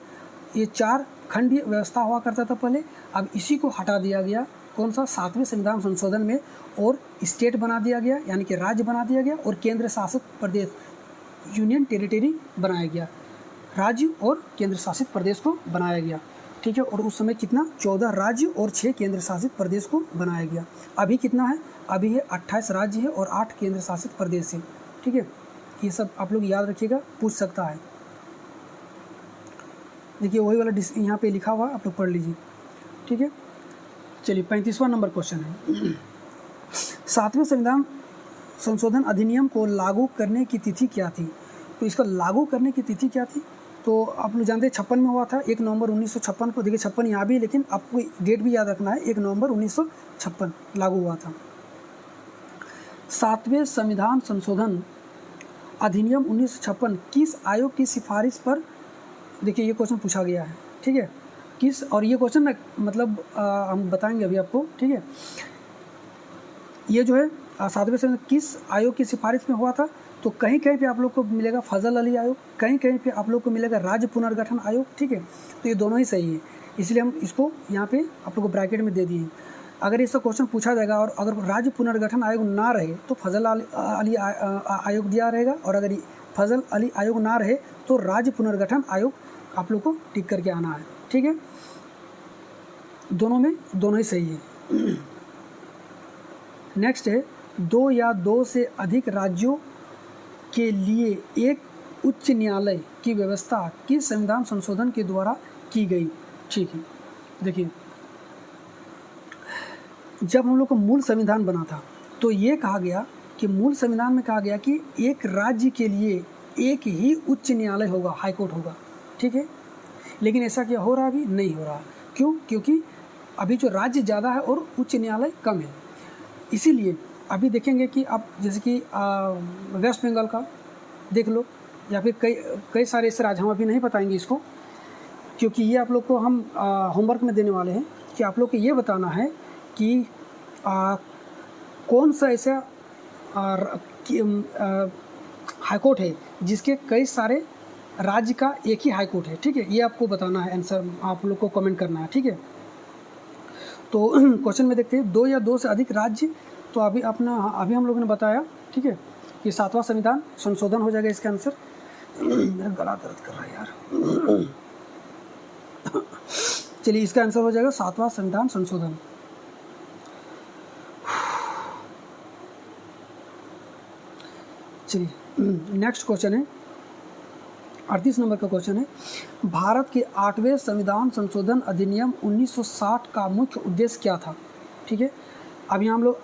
ये 4 खंडीय व्यवस्था हुआ करता था पहले। अब इसी को हटा दिया गया, कौन सा? 7वें संविधान संशोधन में, और स्टेट बना दिया गया यानी कि राज्य बना दिया गया और केंद्र शासित प्रदेश यूनियन टेरिटरी बनाया गया। राज्य और केंद्र शासित प्रदेश को बनाया गया। ठीक है, और उस समय कितना? 14 राज्य और 6 केंद्र शासित प्रदेश को बनाया गया। अभी कितना है? अभी है 28 राज्य है और 8 केंद्र शासित प्रदेश है। ठीक है, ये सब आप लोग याद रखिएगा, पूछ सकता है। देखिए वही वाला यहाँ पे लिखा हुआ, आप लोग पढ़ लीजिए। ठीक है, चलिए 35वां नंबर क्वेश्चन है। 7वें संविधान संशोधन अधिनियम को लागू करने की तिथि क्या थी? तो इसका लागू करने की तिथि क्या थी? तो आप लोग जानते हैं 56 में हुआ था, 1 नवंबर 1956 को। देखिए 56 यहाँ भी, लेकिन आपको डेट भी याद रखना है, 1 नवंबर 1956 लागू हुआ था। 7वें संविधान संशोधन अधिनियम 1956 किस आयोग की सिफारिश पर, देखिए ये क्वेश्चन पूछा गया है। ठीक है, किस, और ये क्वेश्चन ना मतलब हम बताएंगे अभी आपको। ठीक है, ये जो है 7वें संविधान किस आयोग की सिफारिश में हुआ था? तो कहीं पे आप लोग को मिलेगा फजल अली आयोग, कहीं पे आप लोग को मिलेगा राज्य पुनर्गठन आयोग। ठीक है, तो ये दोनों ही सही है, इसलिए हम इसको यहाँ पे आप लोग को ब्रैकेट में दे दिए हैं। अगर इसका क्वेश्चन पूछा जाएगा और अगर राज्य पुनर्गठन आयोग ना रहे तो फजल अली आयोग दिया रहेगा, और अगर फजल अली आयोग ना रहे तो राज्य पुनर्गठन आयोग आप लोग को टिक करके आना है। ठीक है, दोनों ही सही है। नेक्स्ट है, 2 या 2 से अधिक राज्यों के लिए एक उच्च न्यायालय की व्यवस्था किस संविधान संशोधन के द्वारा की गई? ठीक है, देखिए जब हम लोग को मूल संविधान बना था तो ये कहा गया कि मूल संविधान में कहा गया कि एक राज्य के लिए एक ही उच्च न्यायालय होगा, हाई कोर्ट होगा। ठीक है, लेकिन ऐसा क्या हो रहा है? अभी नहीं हो रहा। क्यों? क्योंकि अभी जो राज्य ज़्यादा है और उच्च न्यायालय कम है। इसीलिए अभी देखेंगे कि आप जैसे कि वेस्ट बंगाल का देख लो, या फिर कई सारे ऐसे राज्य, हम अभी नहीं बताएंगे इसको क्योंकि ये आप लोग को हम होमवर्क में देने वाले हैं कि आप लोग को ये बताना है कि कौन सा ऐसा हाई कोर्ट है जिसके कई सारे राज्य का एक ही हाई कोर्ट है। ठीक है, ये आपको बताना है, आंसर आप लोग को कमेंट करना है। ठीक है, तो क्वेश्चन में देखते हैं 2 या 2 से अधिक राज्य। तो अभी हम लोगों ने बताया। ठीक है, ये 7वां संविधान संशोधन हो जाएगा इसका आंसर। मेरा गला दर्द कर रहा है यार। चलिए इसका आंसर हो जाएगा 7वां संविधान संशोधन। चलिए नेक्स्ट क्वेश्चन है 38 नंबर का क्वेश्चन है, भारत के 8वें संविधान संशोधन अधिनियम 1960 का मुख्य उद्देश्य क्या था? ठीक है, अभी हम लोग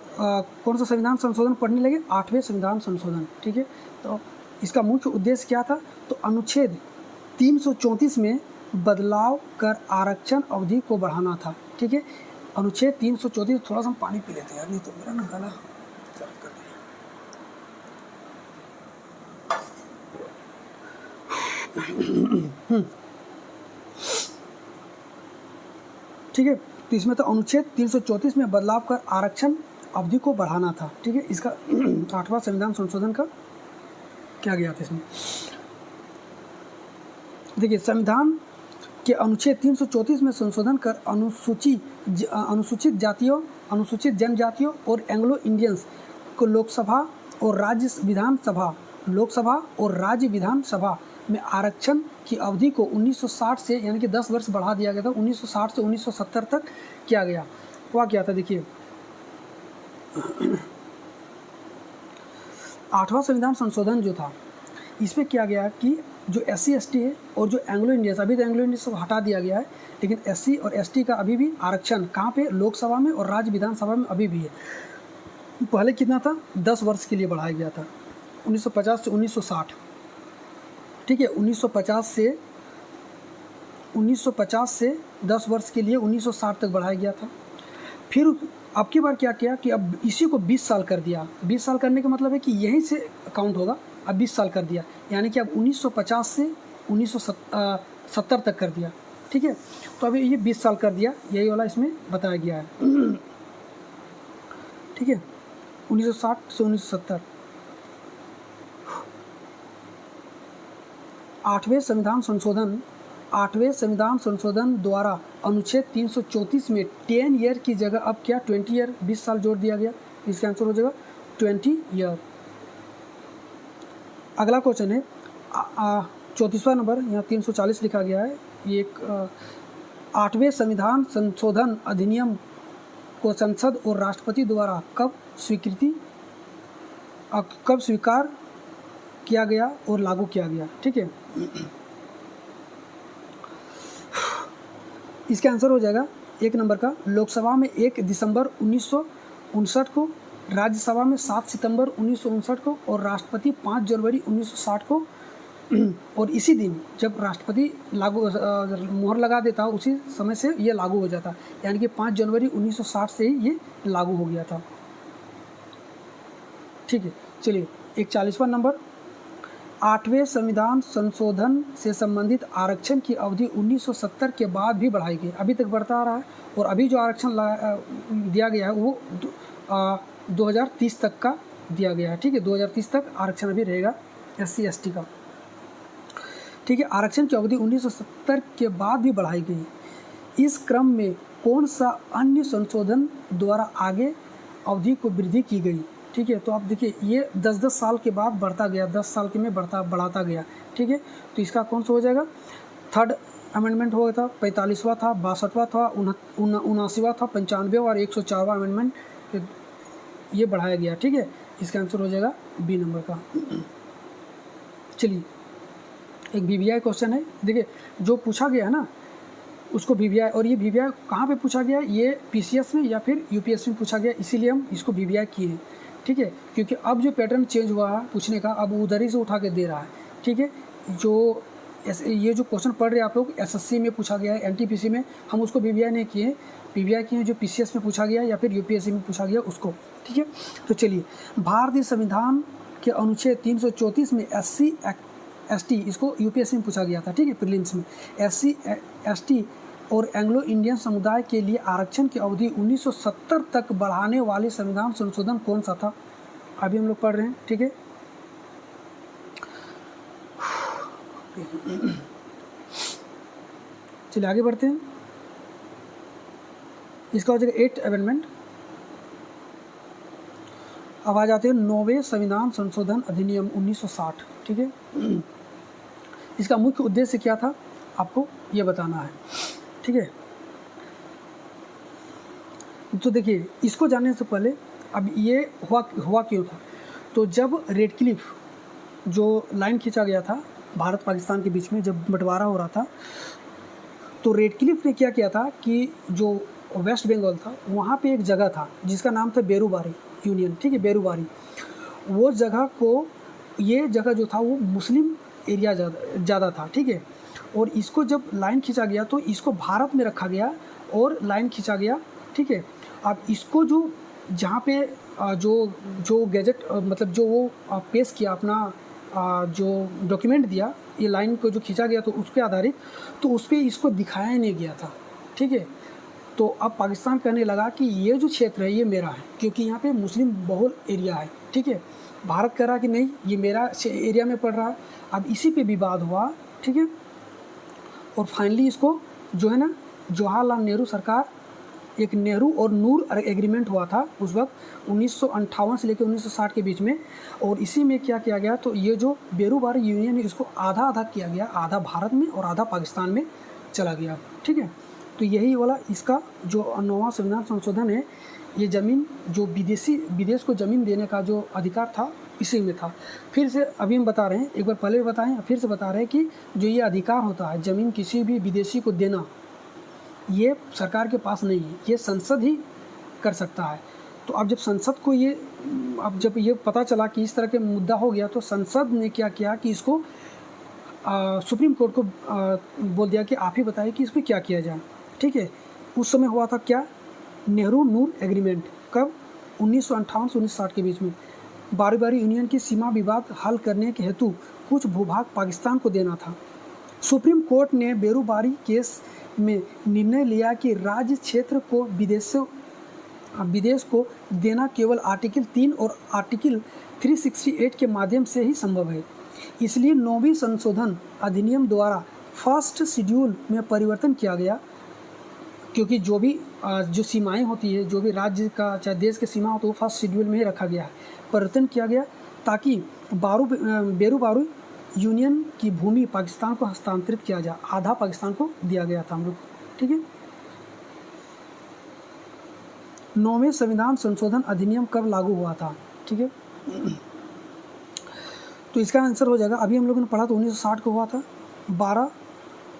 कौन सा संविधान संशोधन पढ़ने लगे? 8वें संविधान संशोधन। ठीक है, तो इसका मुख्य उद्देश्य क्या था? तो अनुच्छेद 334 में बदलाव कर आरक्षण अवधि को बढ़ाना था। ठीक है, अनुच्छेद 334, थोड़ा सा हम पानी पी लेते हैं यार, नहीं तो मेरा ना गला दर्द कर दिया। ठीक है, तो इसमें तो अनुच्छेद 334 में बदलाव कर आरक्षण अवधि को बढ़ाना था। ठीक है, इसका 8वां संविधान संशोधन का क्या गया था इसमें? देखिए, संविधान के अनुच्छेद 334 में संशोधन कर अनुसूचित जातियों, अनुसूचित जनजातियों और एंग्लो इंडियंस को लोकसभा और राज्य विधानसभा में आरक्षण की अवधि को 1960 से यानी कि 10 वर्ष बढ़ा दिया गया था। 1960 से 1970 तक किया गया। हुआ क्या था? देखिए, 8वां संविधान संशोधन जो था, इसमें किया गया कि जो SC ST है और जो एंग्लो इंडियंस, अभी तो एंग्लो इंडियंस को हटा दिया गया है, लेकिन SC और ST का अभी भी आरक्षण कहाँ पे? लोकसभा में और राज्य विधानसभा में अभी भी है। पहले कितना था? 10 वर्ष के लिए बढ़ाया गया था, 1950 से 1960। ठीक है, 1950 से 10 वर्ष के लिए 1960 तक बढ़ाया गया था। फिर अब की बार क्या किया कि अब इसी को 20 साल कर दिया। 20 साल करने का मतलब है कि यहीं से काउंट होगा। अब 20 साल कर दिया, यानी कि अब 1950 से 1970 तक कर दिया। ठीक है, तो अभी ये 20 साल कर दिया, यही वाला इसमें बताया गया है। ठीक है, 1960 से 1970। 8वें संविधान संशोधन द्वारा अनुच्छेद 334 में 10 ईयर की जगह अब क्या 20 ईयर, 20 साल जोड़ दिया गया। इसका आंसर हो जाएगा 20 ईयर। अगला क्वेश्चन है 34वां नंबर, यहाँ 340 लिखा गया है। ये एक 8वें संविधान संशोधन अधिनियम को संसद और राष्ट्रपति द्वारा कब स्वीकार किया गया और लागू किया गया? ठीक है, इसका आंसर हो जाएगा 1 नंबर का, लोकसभा में 1 दिसंबर 1959 को, राज्यसभा में 7 सितंबर 1959 को और राष्ट्रपति 5 जनवरी 1960 को। और इसी दिन जब राष्ट्रपति मोहर लगा देता, उसी समय से ये लागू हो जाता, यानी कि 5 जनवरी 1960 से ही ये लागू हो गया था। ठीक है, चलिए एक 40वां नंबर, 8वें संविधान संशोधन से संबंधित आरक्षण की अवधि 1970 के बाद भी बढ़ाई गई। अभी तक बढ़ता आ रहा है और अभी जो आरक्षण दिया गया है वो 2030 तक का दिया गया है। ठीक है, 2030 तक आरक्षण अभी रहेगा SC ST का। ठीक है, आरक्षण की अवधि 1970 के बाद भी बढ़ाई गई। इस क्रम में कौन सा अन्य संशोधन द्वारा आगे अवधि को वृद्धि की गई? ठीक है, तो आप देखिए ये 10-10 साल के बाद बढ़ता गया, 10 साल के में बढ़ाता गया। ठीक है, तो इसका कौन सा हो जाएगा? 3rd अमेंडमेंट हुआ था, 45वां था, 62वां था, 79वां था, 95वां और 104वां अमेंडमेंट ये बढ़ाया गया। ठीक है, इसका आंसर हो जाएगा B नंबर का। चलिए एक VVI क्वेश्चन है, देखिए जो पूछा गया है ना उसको VVI, और ये VVI कहाँ पे पूछा गया? ये PCS में या फिर UPSC में पूछा गया, इसीलिए हम इसको VVI किए हैं। ठीक है, क्योंकि अब जो पैटर्न चेंज हुआ है पूछने का, अब उधर ही से उठा के दे रहा है। ठीक है, ये जो क्वेश्चन पढ़ रहे हैं आप लोग, SSC में पूछा गया है, NTPC में, हम उसको VVI नहीं किए, VVI किए जो PCS में पूछा गया या फिर UPSC में पूछा गया उसको। ठीक है, तो चलिए, भारतीय संविधान के अनुच्छेद 334 में SC ST, इसको UPSC में पूछा गया था। ठीक है, प्रीलिम्स में SC ST और एंग्लो इंडियन समुदाय के लिए आरक्षण की अवधि 1970 तक बढ़ाने वाले संविधान संशोधन कौन सा था? अभी हम लोग पढ़ रहे हैं। ठीक है, चलिए आगे बढ़ते हैं। इसका हो जाएगा 8th अमेंडमेंट। अब आ जाते हैं 9वें संविधान संशोधन अधिनियम 1960। ठीक है, इसका मुख्य उद्देश्य क्या था आपको ये बताना है। ठीक है, तो देखिए इसको जानने से पहले अब ये हुआ क्यों था? तो जब रेडक्लिफ जो लाइन खींचा गया था भारत पाकिस्तान के बीच में जब बंटवारा हो रहा था, तो रेड क्लिफ ने क्या किया था कि जो वेस्ट बंगाल था वहाँ पे एक जगह था जिसका नाम था बेरूबारी यूनियन, ठीक है, बेरूबारी। वो जगह को, ये जगह जो था वो मुस्लिम एरिया ज़्यादा था, ठीक है। और इसको जब लाइन खींचा गया तो इसको भारत में रखा गया और लाइन खींचा गया, ठीक है। अब इसको जो जहाँ पे जो गैजेट मतलब जो वो पेश किया अपना जो डॉक्यूमेंट दिया, ये लाइन को जो खींचा गया तो उसके आधारित, तो उस पर इसको दिखाया नहीं गया था, ठीक है। तो अब पाकिस्तान कहने लगा कि ये जो क्षेत्र है ये मेरा है, क्योंकि यहाँ पे मुस्लिम बहुल एरिया है, ठीक है। भारत कह रहा कि नहीं ये मेरा एरिया में पड़ रहा है। अब इसी पे विवाद हुआ, ठीक है। और फाइनली इसको जो है ना, जवाहरलाल नेहरू सरकार, एक नेहरू और नूर एग्रीमेंट हुआ था उस वक्त 1958 से लेकर 1960 के बीच में। और इसी में क्या किया गया, तो ये जो बेरूबारी यूनियन है इसको आधा आधा किया गया, आधा भारत में और आधा पाकिस्तान में चला गया, ठीक है। तो यही वाला इसका जो 9वां संविधान संशोधन है, ये ज़मीन जो विदेश को ज़मीन देने का जो अधिकार था इसी में था। फिर से अभी हम बता रहे हैं, एक बार पहले बताएं, फिर से बता रहे हैं कि जो ये अधिकार होता है ज़मीन किसी भी विदेशी को देना, ये सरकार के पास नहीं है, ये संसद ही कर सकता है। तो अब जब संसद को ये, अब जब ये पता चला कि इस तरह के मुद्दा हो गया, तो संसद ने क्या किया कि इसको सुप्रीम कोर्ट को बोल दिया कि आप ही बताइए कि इस पर क्या किया जाए, ठीक है। उस समय हुआ था क्या, नेहरू नूर एग्रीमेंट, कब, 1958 से 1960 के बीच में। बारी यूनियन की सीमा विवाद हल करने के हेतु कुछ भूभाग पाकिस्तान को देना था। सुप्रीम कोर्ट ने बेरूबारी केस में निर्णय लिया कि राज्य क्षेत्र को विदेश को देना केवल आर्टिकल 3 और आर्टिकल 368 के माध्यम से ही संभव है। इसलिए 9वीं संशोधन अधिनियम द्वारा फर्स्ट शेड्यूल में परिवर्तन किया गया, क्योंकि जो भी जो सीमाएं होती है, जो भी राज्य का चाहे देश की सीमा हो, तो वो फर्स्ट शेड्यूल में ही रखा गया है, परिवर्तन किया गया ताकि बेरूबारी यूनियन की भूमि पाकिस्तान को हस्तांतरित किया जाए। आधा पाकिस्तान को दिया गया था हम लोग, ठीक है। 9वें संविधान संशोधन अधिनियम कब लागू हुआ था, ठीक है। तो इसका आंसर हो जाएगा, अभी हम लोगों ने पढ़ा तो 1960 को हुआ था, 12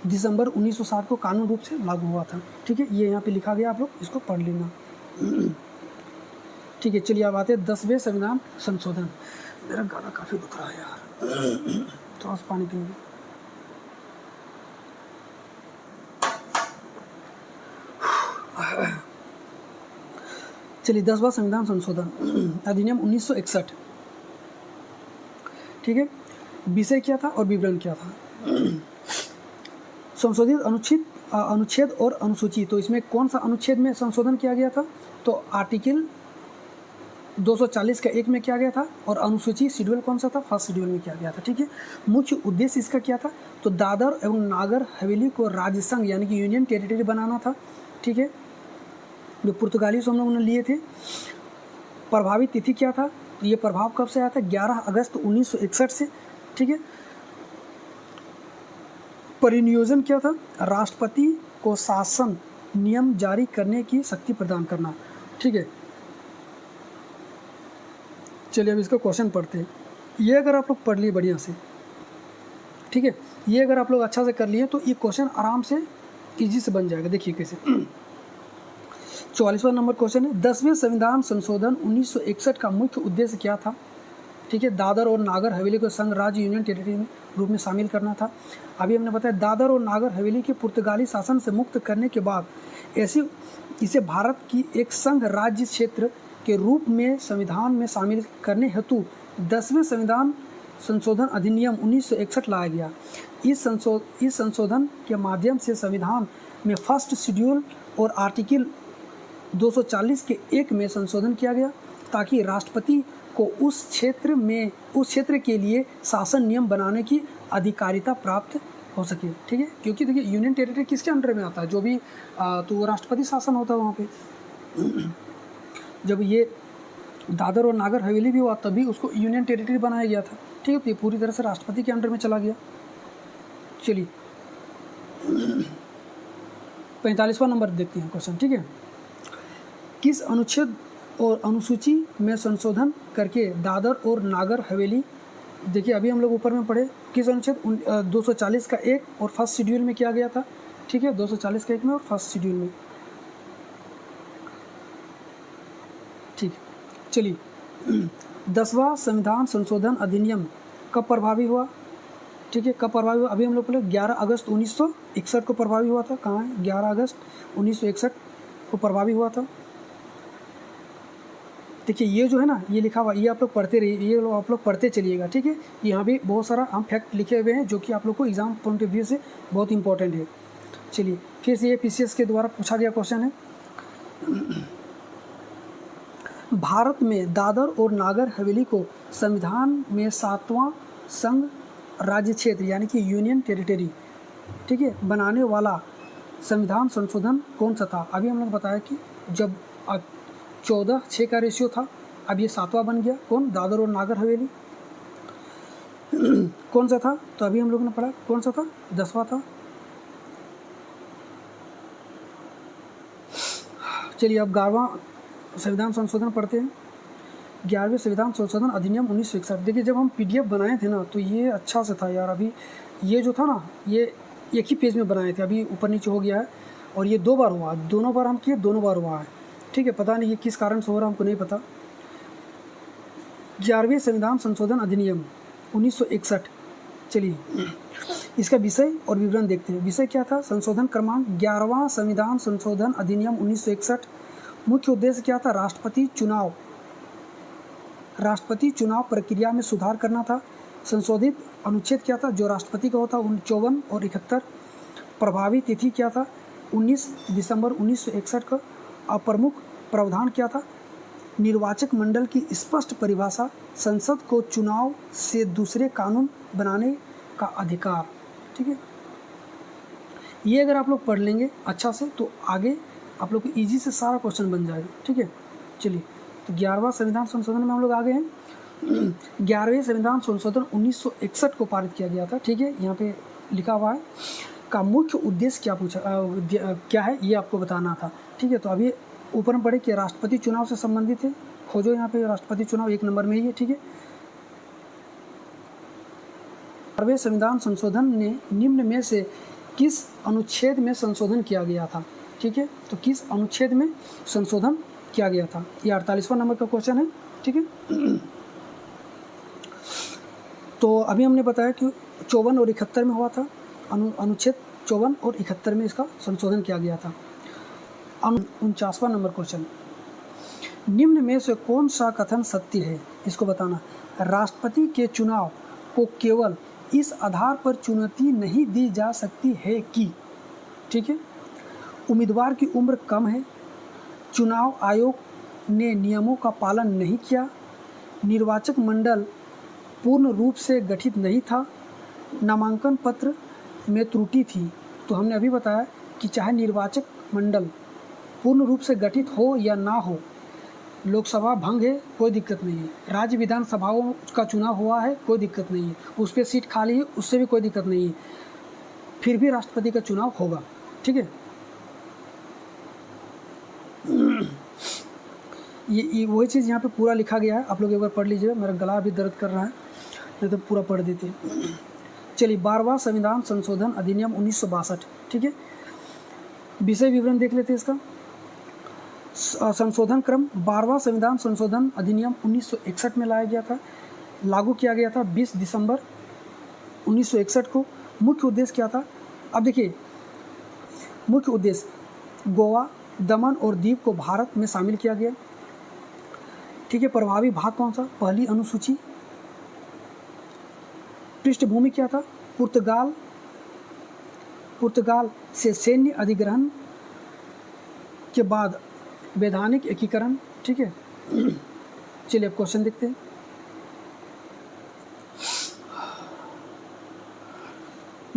दिसंबर 1960 को कानून रूप से लागू हुआ था, ठीक है। ये यहाँ पे लिखा गया, आप लोग इसको पढ़ लेना, ठीक है। चलिए अब आते हैं 10वें संविधान संशोधन। मेरा गला काफ़ी दुख रहा है यार, थोड़ा सा पानी पीएंगे। चलिए 10वां संविधान संशोधन अधिनियम 1961, ठीक है। विषय क्या था और विवरण क्या था। संशोधित अनुच्छेद और अनुसूची, तो इसमें कौन सा अनुच्छेद में संशोधन किया गया था, तो आर्टिकल 240 का 1 में किया गया था। और अनुसूची शेड्यूल कौन सा था, फर्स्ट शेड्यूल में किया गया था, ठीक है। मुख्य उद्देश्य इसका क्या था, तो दादर एवं नागर हवेली को राज्य संघ यानी कि यूनियन टेरिटरी बनाना था, ठीक है, जो पुर्तगाली से हम लोगों ने लिए थे। प्रभावित तिथि क्या था, ये प्रभाव कब से आया था, 11 अगस्त 1961 से, ठीक है। परिनियोजन क्या था, राष्ट्रपति को शासन नियम जारी करने की शक्ति प्रदान करना, ठीक है। चलिए अब इसका क्वेश्चन पढ़ते हैं। ये अगर आप लोग पढ़ लिए बढ़िया से, ठीक है, ये अगर आप लोग अच्छा से कर लिए तो ये क्वेश्चन आराम से इजी से बन जाएगा। देखिए कैसे। 44वां नंबर क्वेश्चन है, 10वें संविधान संशोधन 1961 का मुख्य उद्देश्य क्या था, ठीक है। दादर और नागर हवेली को संघ राज्य यूनियन टेरिटरी में रूप में शामिल करना था। अभी हमने बताया दादर और नागर हवेली के पुर्तगाली शासन से मुक्त करने के बाद इसे भारत की एक संघ राज्य क्षेत्र के रूप में संविधान में शामिल करने हेतु 10वें संविधान संशोधन अधिनियम 1961 लाया गया। इस संशोधन के माध्यम से संविधान में फर्स्ट शेड्यूल और आर्टिकल 240 के 1 में संशोधन किया गया ताकि राष्ट्रपति को उस क्षेत्र के लिए शासन नियम बनाने की अधिकारिता प्राप्त हो सके, ठीक है। क्योंकि देखिए यूनियन टेरिटरी किसके अंडर में आता है, जो भी तो राष्ट्रपति शासन होता है वहाँ पे। जब ये दादर और नागर हवेली भी हुआ तभी उसको यूनियन टेरिटरी बनाया गया था, ठीक है। तो ये पूरी तरह से राष्ट्रपति के अंडर में चला गया। चलिए 45वां नंबर देखते हैं क्वेश्चन, ठीक है। किस अनुच्छेद और अनुसूची में संशोधन करके दादर और नागर हवेली देखिए अभी हम लोग ऊपर में पढ़े किस अनुच्छेद 240 का 1 और फर्स्ट शेड्यूल में किया गया था, ठीक है, 240 का 1 में और फर्स्ट शेड्यूल में, ठीक। चलिए 10वां संविधान संशोधन अधिनियम कब प्रभावी हुआ, ठीक है, कब प्रभावी हुआ? अभी हम लोग बोले 11 अगस्त 1961 को प्रभावी हुआ था। कहाँ है? 11 अगस्त 1961 को प्रभावी हुआ था। देखिए ये जो है ना, ये लिखा हुआ, ये आप लोग पढ़ते रहिए, ये लोग आप लोग पढ़ते चलिएगा, ठीक है। यहाँ भी बहुत सारा हम फैक्ट लिखे हुए हैं जो कि आप लोग को एग्जाम पॉइंट ऑफ व्यू से बहुत इंपॉर्टेंट है। चलिए फिर से ये पीसीएस के द्वारा पूछा गया क्वेश्चन है, भारत में दादर और नागर हवेली को संविधान में 7वां संघ राज्य क्षेत्र यानी कि यूनियन टेरिटरी, ठीक है, बनाने वाला संविधान संशोधन कौन सा था? अभी हम लोग बताया कि जब 14:6 का रेशियो था, अब ये 7वां बन गया। कौन? दादर और नागर हवेली। कौन सा था? तो अभी हम लोग ने पढ़ा कौन सा था, 10वां था। चलिए अब 11वां संविधान संशोधन पढ़ते हैं। 11वें संविधान संशोधन अधिनियम 1961। देखिए जब हम पीडीएफ बनाए थे ना तो ये अच्छा से था यार, अभी ये जो था ना ये एक ही पेज में बनाए थे, अभी ऊपर नीचे हो गया है और ये 2 बार हुआ, दोनों बार हम किए, दोनों बार हुआ है, ठीक है। पता नहीं ये किस कारण से हो रहा है, हमको नहीं पता। 11वें संविधान संशोधन अधिनियम 1961। चलिए इसका विषय और विवरण देखते हैं। विषय क्या था? संशोधन क्रमांक 11वां संविधान संशोधन अधिनियम 1961। मुख्य उद्देश्य क्या था? राष्ट्रपति चुनाव प्रक्रिया में सुधार करना था। संशोधित अनुच्छेद क्या था? जो राष्ट्रपति का होता 54 और 71। प्रभावी तिथि क्या था? 19 दिसंबर 1961 का। और प्रमुख प्रावधान क्या था? निर्वाचक मंडल की स्पष्ट परिभाषा, संसद को चुनाव से दूसरे कानून बनाने का अधिकार, ठीक है। ये अगर आप लोग पढ़ लेंगे अच्छा से तो आगे आप लोग को ईजी से सारा क्वेश्चन बन जाएगा, ठीक है। चलिए तो 11वां संविधान संशोधन में हम लोग आ गए हैं। 11वें संविधान संशोधन 1961 को पारित किया गया था, ठीक है, यहाँ पे लिखा हुआ है। का मुख्य उद्देश्य क्या पूछा क्या है ये आपको बताना था, ठीक है। तो अभी ऊपर में पढ़े कि राष्ट्रपति चुनाव से संबंधित है, खोजो यहाँ पे राष्ट्रपति चुनाव 1 नंबर में ही है, ठीक है। 11वें संविधान संशोधन ने निम्न में से किस अनुच्छेद में संशोधन किया गया था, ठीक है। तो किस अनुच्छेद में संशोधन किया गया था? ये 48वां नंबर का क्वेश्चन है, ठीक है। तो अभी हमने बताया कि 54 और 71 में हुआ था, अनुच्छेद 54 और 71 में इसका संशोधन किया गया था। 49वां नंबर क्वेश्चन, निम्न में से कौन सा कथन सत्य है? इसको बताना। राष्ट्रपति के चुनाव को केवल इस आधार पर चुनौती नहीं दी जा सकती है कि, ठीक है, उम्मीदवार की उम्र कम है, चुनाव आयोग ने नियमों का पालन नहीं किया, निर्वाचक मंडल पूर्ण रूप से गठित नहीं था, नामांकन पत्र में त्रुटि थी। तो हमने अभी बताया कि चाहे निर्वाचक मंडल पूर्ण रूप से गठित हो या ना हो, लोकसभा भंग है, कोई दिक्कत नहीं है, राज्य विधानसभाओं का चुनाव हुआ है, कोई दिक्कत नहीं है, उस पर सीट खाली है, उससे भी कोई दिक्कत नहीं है, फिर भी राष्ट्रपति का चुनाव होगा, ठीक है। ये वही चीज़ यहाँ पे पूरा लिखा गया है, आप लोग एक बार पढ़ लीजिएगा, मेरा गला अभी दर्द कर रहा है, नहीं तो पूरा पढ़ देते हैं। चलिए 12वां संविधान संशोधन अधिनियम 1962, ठीक है। विषय विवरण देख लेते हैं इसका। संशोधन क्रम 12वां संविधान संशोधन अधिनियम 1961 में लाया गया था, लागू किया गया था 20 दिसंबर 1961 को। मुख्य उद्देश्य क्या था? अब देखिए मुख्य उद्देश्य, गोवा, दमन और दीव को भारत में शामिल किया गया, ठीक है। प्रभावी भाग कौन सा? पहली अनुसूची। पृष्ठभूमि क्या था? पुर्तगाल से सैन्य अधिग्रहण के बाद वैधानिक एकीकरण, ठीक है। चलिए अब क्वेश्चन देखते हैं।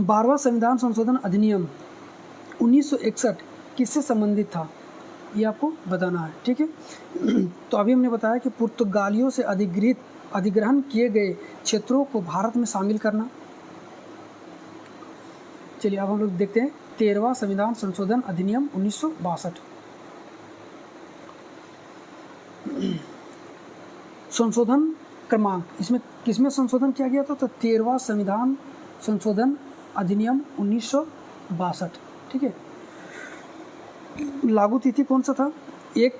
12वां संविधान संशोधन अधिनियम 1961 किससे संबंधित था? ये आपको बताना है, ठीक है। तो अभी हमने बताया कि पुर्तगालियों से अधिग्रहण किए गए क्षेत्रों को भारत में शामिल करना। चलिए अब हम लोग देखते हैं 13वां संविधान संशोधन अधिनियम 1962। संशोधन क्रमांक, इसमें किसमें संशोधन किया गया था? तो 13वां संविधान संशोधन अधिनियम 1962, ठीक है। लागू तिथि कौन सा था? 1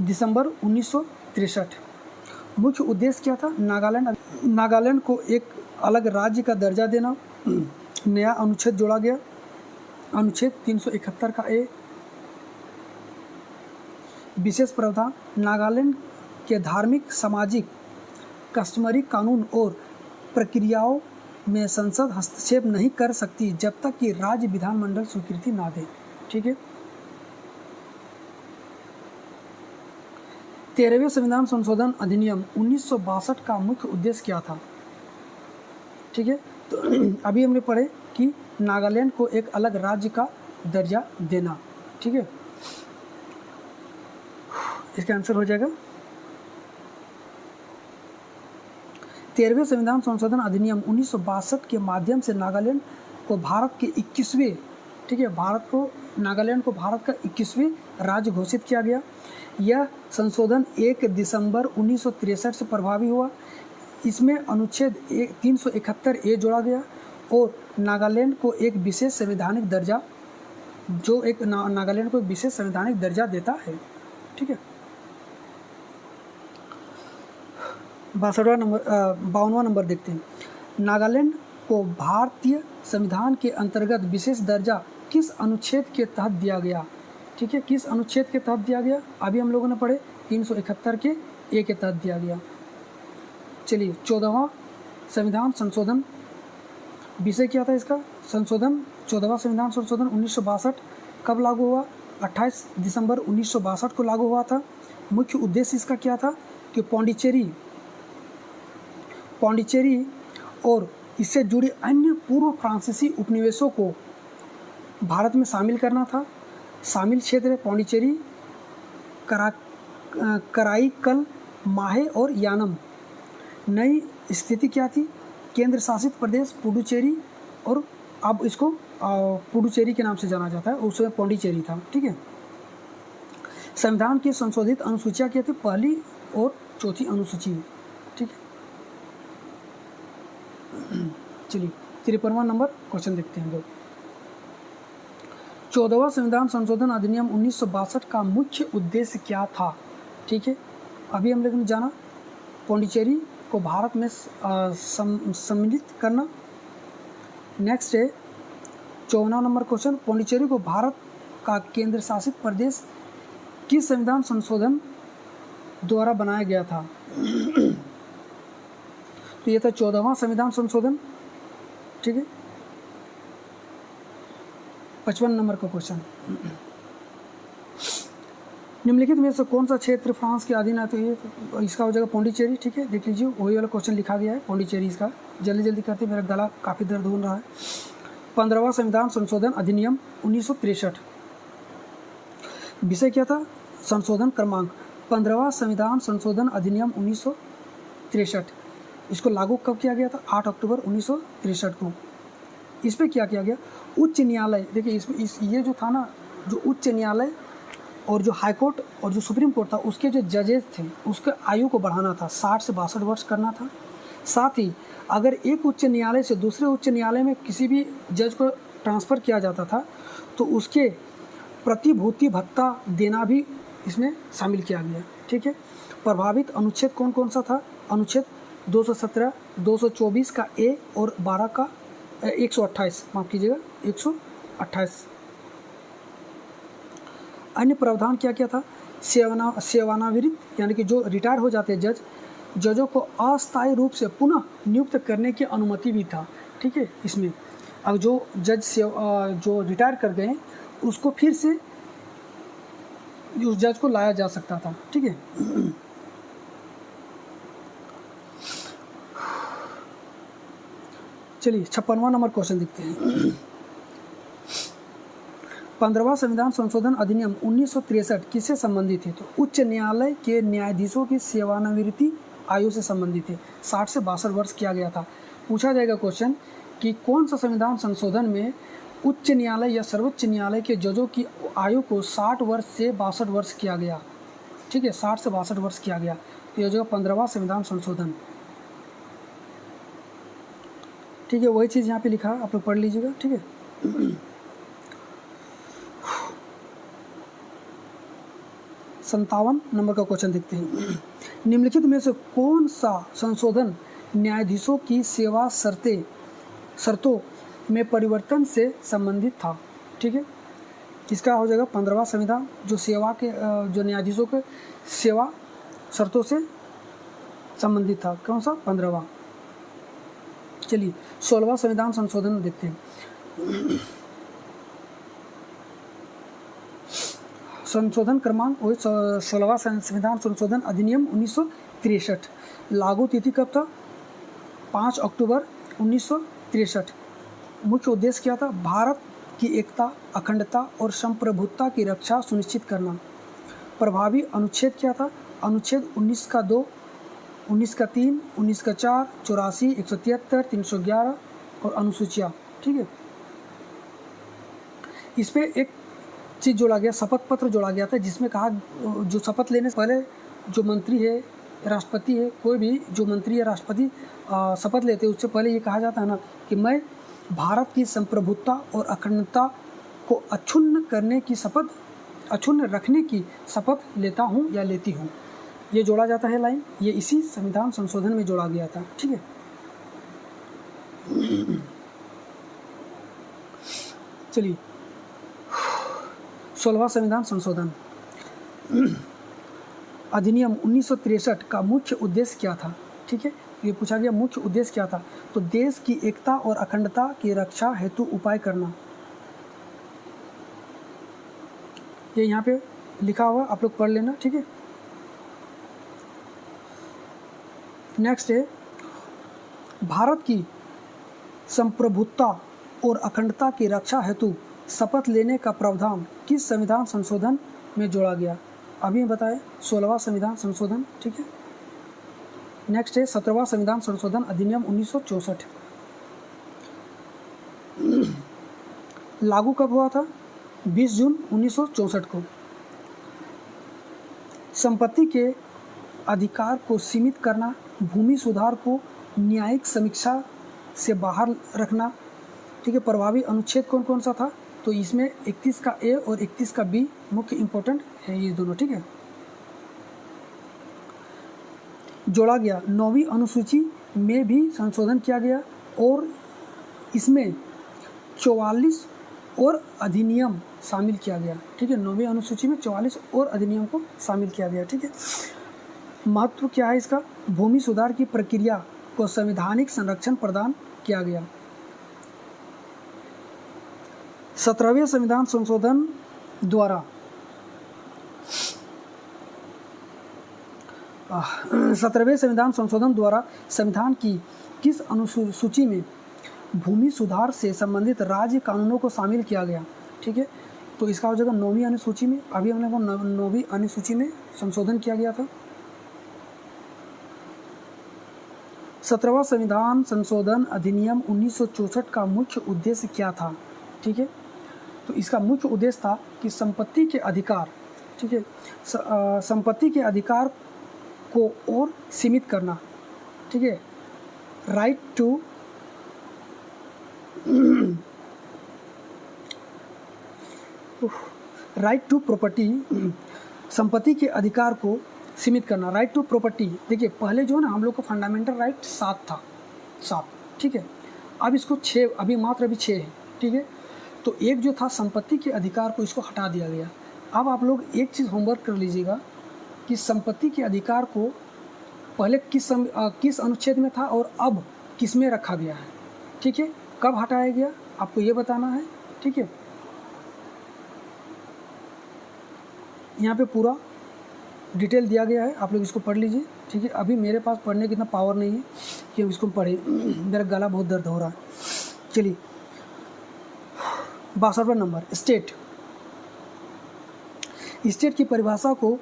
दिसंबर 1963। मुख्य उद्देश्य क्या था? नागालैंड को एक अलग राज्य का दर्जा देना। नया अनुच्छेद जोड़ा गया, अनुच्छेद 371 का ए, विशेष प्रावधान, नागालैंड के धार्मिक, सामाजिक, कस्टमरी कानून और प्रक्रियाओं में संसद हस्तक्षेप नहीं कर सकती जब तक कि राज्य विधानमंडल स्वीकृति ना दे, ठीक है। 13वें संविधान संशोधन अधिनियम 1962 का मुख्य उद्देश्य क्या था? ठीक है, तो अभी हमने पढ़े कि नागालैंड को एक अलग राज्य का दर्जा देना, ठीक है। इसका आंसर हो जाएगा 13वें संविधान संशोधन अधिनियम 1962 के माध्यम से नागालैंड को भारत के 21वें, ठीक है, नागालैंड को भारत का 21वें राज्य घोषित किया गया। यह संशोधन 1 दिसंबर 1963 से प्रभावी हुआ। इसमें अनुच्छेद 371 ए जोड़ा गया और नागालैंड को एक विशेष संवैधानिक दर्जा, जो एक नागालैंड को एक विशेष संवैधानिक दर्जा देता है, ठीक है। 52वां नंबर देखते हैं। नागालैंड को भारतीय संविधान के अंतर्गत विशेष दर्जा किस अनुच्छेद के तहत दिया गया? ठीक है, किस अनुच्छेद के तहत दिया गया? अभी हम लोगों ने पढ़े 371 के ए के तहत दिया गया। चलिए 14वां संविधान संशोधन, विषय क्या था इसका? संशोधन 14वां संविधान संशोधन 1962 कब लागू हुआ? 28 दिसंबर 1962 को लागू हुआ था। मुख्य उद्देश्य इसका क्या था? कि पौंडीचेरी और इससे जुड़ी अन्य पूर्व फ्रांसीसी उपनिवेशों को भारत में शामिल करना था। शामिल क्षेत्र पौंडीचेरी, कराईकल, माहे और यानम। नई स्थिति क्या थी? केंद्र शासित प्रदेश पुडुचेरी, और अब इसको पुडुचेरी के नाम से जाना जाता है, उसमें पौंडीचेरी था, ठीक है। संविधान की संशोधित अनुसूचियाँ क्या थी? पहली और चौथी अनुसूची, ठीक है। चलिए 53वां नंबर क्वेश्चन देखते हैं हम लोग। 14वां संविधान संशोधन अधिनियम 1962 का मुख्य उद्देश्य क्या था? ठीक है, अभी हम लोगों ने जाना पौंडीचेरी को भारत में सम्मिलित करना। नेक्स्ट है 54वां नंबर क्वेश्चन, पौंडीचेरी को भारत का केंद्र शासित प्रदेश किस संविधान संशोधन द्वारा बनाया गया था? तो ये था 14वां संविधान संशोधन, ठीक है। 55 नंबर का क्वेश्चन, निम्नलिखित में से कौन सा क्षेत्र फ्रांस के अधीन है? तो ये इसका हो जाएगा पौंडीचेरी, ठीक है। देख लीजिए वही वाला क्वेश्चन लिखा गया है पौंडीचेरी इसका। जल्दी जल्दी करते, मेरा गला काफ़ी दर्द हो रहा है। 15वां संविधान संशोधन अधिनियम 1963, विषय क्या था? संशोधन क्रमांक 15वां संविधान संशोधन अधिनियम 1963, इसको लागू कब किया गया था? 8 अक्टूबर 1963 को। इस पर क्या किया गया? उच्च न्यायालय, देखिए ये जो था ना, जो उच्च न्यायालय और जो हाई कोर्ट और जो सुप्रीम कोर्ट था, उसके जो जजेस थे उसके आयु को बढ़ाना था, 60 से 62 वर्ष करना था। साथ ही अगर एक उच्च न्यायालय से दूसरे उच्च न्यायालय में किसी भी जज को ट्रांसफ़र किया जाता था तो उसके प्रतिभूति भत्ता देना भी इसमें शामिल किया गया, ठीक है। प्रभावित अनुच्छेद कौन कौन सा था? अनुच्छेद 217, 224 का ए और 12 का 128, माफ़ कीजिएगा 128। अन्य प्रावधान क्या क्या था? सेवानिवृत्त, यानी कि जो रिटायर हो जाते हैं जजों को अस्थायी रूप से पुनः नियुक्त करने की अनुमति भी था, ठीक है। इसमें अब जो जज जो रिटायर कर गए उसको फिर से उस जज को लाया जा सकता था, ठीक है। चलिए 56वां नंबर क्वेश्चन देखते हैं। 15वां संविधान संशोधन अधिनियम 1963 किससे संबंधित है? तो उच्च न्यायालय के न्यायाधीशों की सेवानिवृत्ति आयु से संबंधित है। 60 से 62 वर्ष किया गया था। पूछा जाएगा क्वेश्चन कि कौन सा संविधान संशोधन में उच्च न्यायालय या सर्वोच्च न्यायालय के जजों की आयु को 60 वर्ष से 62 वर्ष किया गया, ठीक है, 60 से 62 वर्ष किया गया। तो यह जो 15वां संविधान संशोधन, ठीक है, वही चीज़ यहाँ पे लिखा है, आप लोग पढ़ लीजिएगा। ठीक है, 57 नंबर का क्वेश्चन देखते हैं। निम्नलिखित में से कौन सा संशोधन न्यायाधीशों की सेवा शर्तों में परिवर्तन से संबंधित था? ठीक है, इसका हो जाएगा 15वां संविधान, जो सेवा के जो न्यायाधीशों के सेवा शर्तों से संबंधित था। कौन सा? 15वां। चलिए 16वां संविधान संशोधन देखते हैं। संशोधन क्रमांक 16वां संविधान संशोधन अधिनियम 1963। लागू तिथि कब था? 5 अक्टूबर 1963। मुख्य उद्देश्य क्या था? भारत की एकता, अखंडता और संप्रभुता की रक्षा सुनिश्चित करना। प्रभावी अनुच्छेद क्या था? अनुच्छेद 19 का 2, 19 का 3, 19 का 4, 84, 173, 311 और अनुसूचियाँ। ठीक है, इस पर एक चीज़ जोड़ा गया, शपथ पत्र जोड़ा गया था, जिसमें कहा जो शपथ लेने से पहले जो मंत्री है, राष्ट्रपति है, कोई भी जो मंत्री या राष्ट्रपति शपथ लेते हैं, उससे पहले ये कहा जाता है ना कि मैं भारत की संप्रभुता और अखंडता को अक्षुण्ण रखने की शपथ लेता हूँ या लेती हूँ। ये जोड़ा जाता है लाइन, ये इसी संविधान संशोधन में जोड़ा गया था। ठीक है, चलिए 16वां संविधान संशोधन अधिनियम 1963 का मुख्य उद्देश्य क्या था? ठीक है, ये पूछा गया मुख्य उद्देश्य क्या था, तो देश की एकता और अखंडता की रक्षा हेतु उपाय करना। ये यहाँ पे लिखा हुआ, आप लोग पढ़ लेना। ठीक है, नेक्स्ट है भारत की संप्रभुता और अखंडता की रक्षा हेतु शपथ लेने का प्रावधान किस संविधान संशोधन में जोड़ा गया? अभी बताएं, 16वां संविधान संशोधन। ठीक है, नेक्स्ट है 17वां संविधान संशोधन अधिनियम 1964। लागू कब हुआ था? 20 जून 1964 को। संपत्ति के अधिकार को सीमित करना, भूमि सुधार को न्यायिक समीक्षा से बाहर रखना। ठीक है, प्रभावी अनुच्छेद कौन कौन सा था? तो इसमें 31 का ए और 31 का बी मुख्य इंपॉर्टेंट है, ये दोनों। ठीक है, जोड़ा गया 9वीं अनुसूची में भी संशोधन किया गया और इसमें 44 और अधिनियम शामिल किया गया। ठीक है, 9वीं अनुसूची में 44 और अधिनियम को शामिल किया गया। ठीक है, महत्व क्या है इसका? भूमि सुधार की प्रक्रिया को संवैधानिक संरक्षण प्रदान किया गया। 17वें संविधान संशोधन द्वारा 17वें संविधान संशोधन द्वारा संविधान की किस अनुसूची में भूमि सुधार से संबंधित राज्य कानूनों को शामिल किया गया? ठीक है, तो इसका हो जाएगा 9वीं अनुसूची में। अभी हमने 9वीं अनुसूची में संशोधन किया गया था। 17वां संविधान संशोधन अधिनियम 1964 का मुख्य उद्देश्य क्या था? ठीक है, तो इसका मुख्य उद्देश्य था कि संपत्ति के अधिकार, ठीक है, संपत्ति के अधिकार को और सीमित करना। ठीक है, राइट टू प्रॉपर्टी, संपत्ति के अधिकार को सीमित करना। राइट टू प्रॉपर्टी, देखिए पहले जो है ना हम लोग को फंडामेंटल राइट 7 था, 7। ठीक है, अब इसको 6, अभी 6 है। ठीक है, तो एक जो था संपत्ति के अधिकार को, इसको हटा दिया गया। अब आप लोग एक चीज़ होमवर्क कर लीजिएगा कि संपत्ति के अधिकार को पहले किस अनुच्छेद में था और अब किस में रखा गया है। ठीक है, कब हटाया गया आपको ये बताना है। ठीक है, यहाँ पे पूरा डिटेल दिया गया है, आप लोग इसको पढ़ लीजिए। ठीक है, अभी मेरे पास पढ़ने की इतना पावर नहीं है कि हम इसको पढ़े, मेरा गला बहुत दर्द हो रहा है। चलिए 62वां नंबर, स्टेट की परिभाषा को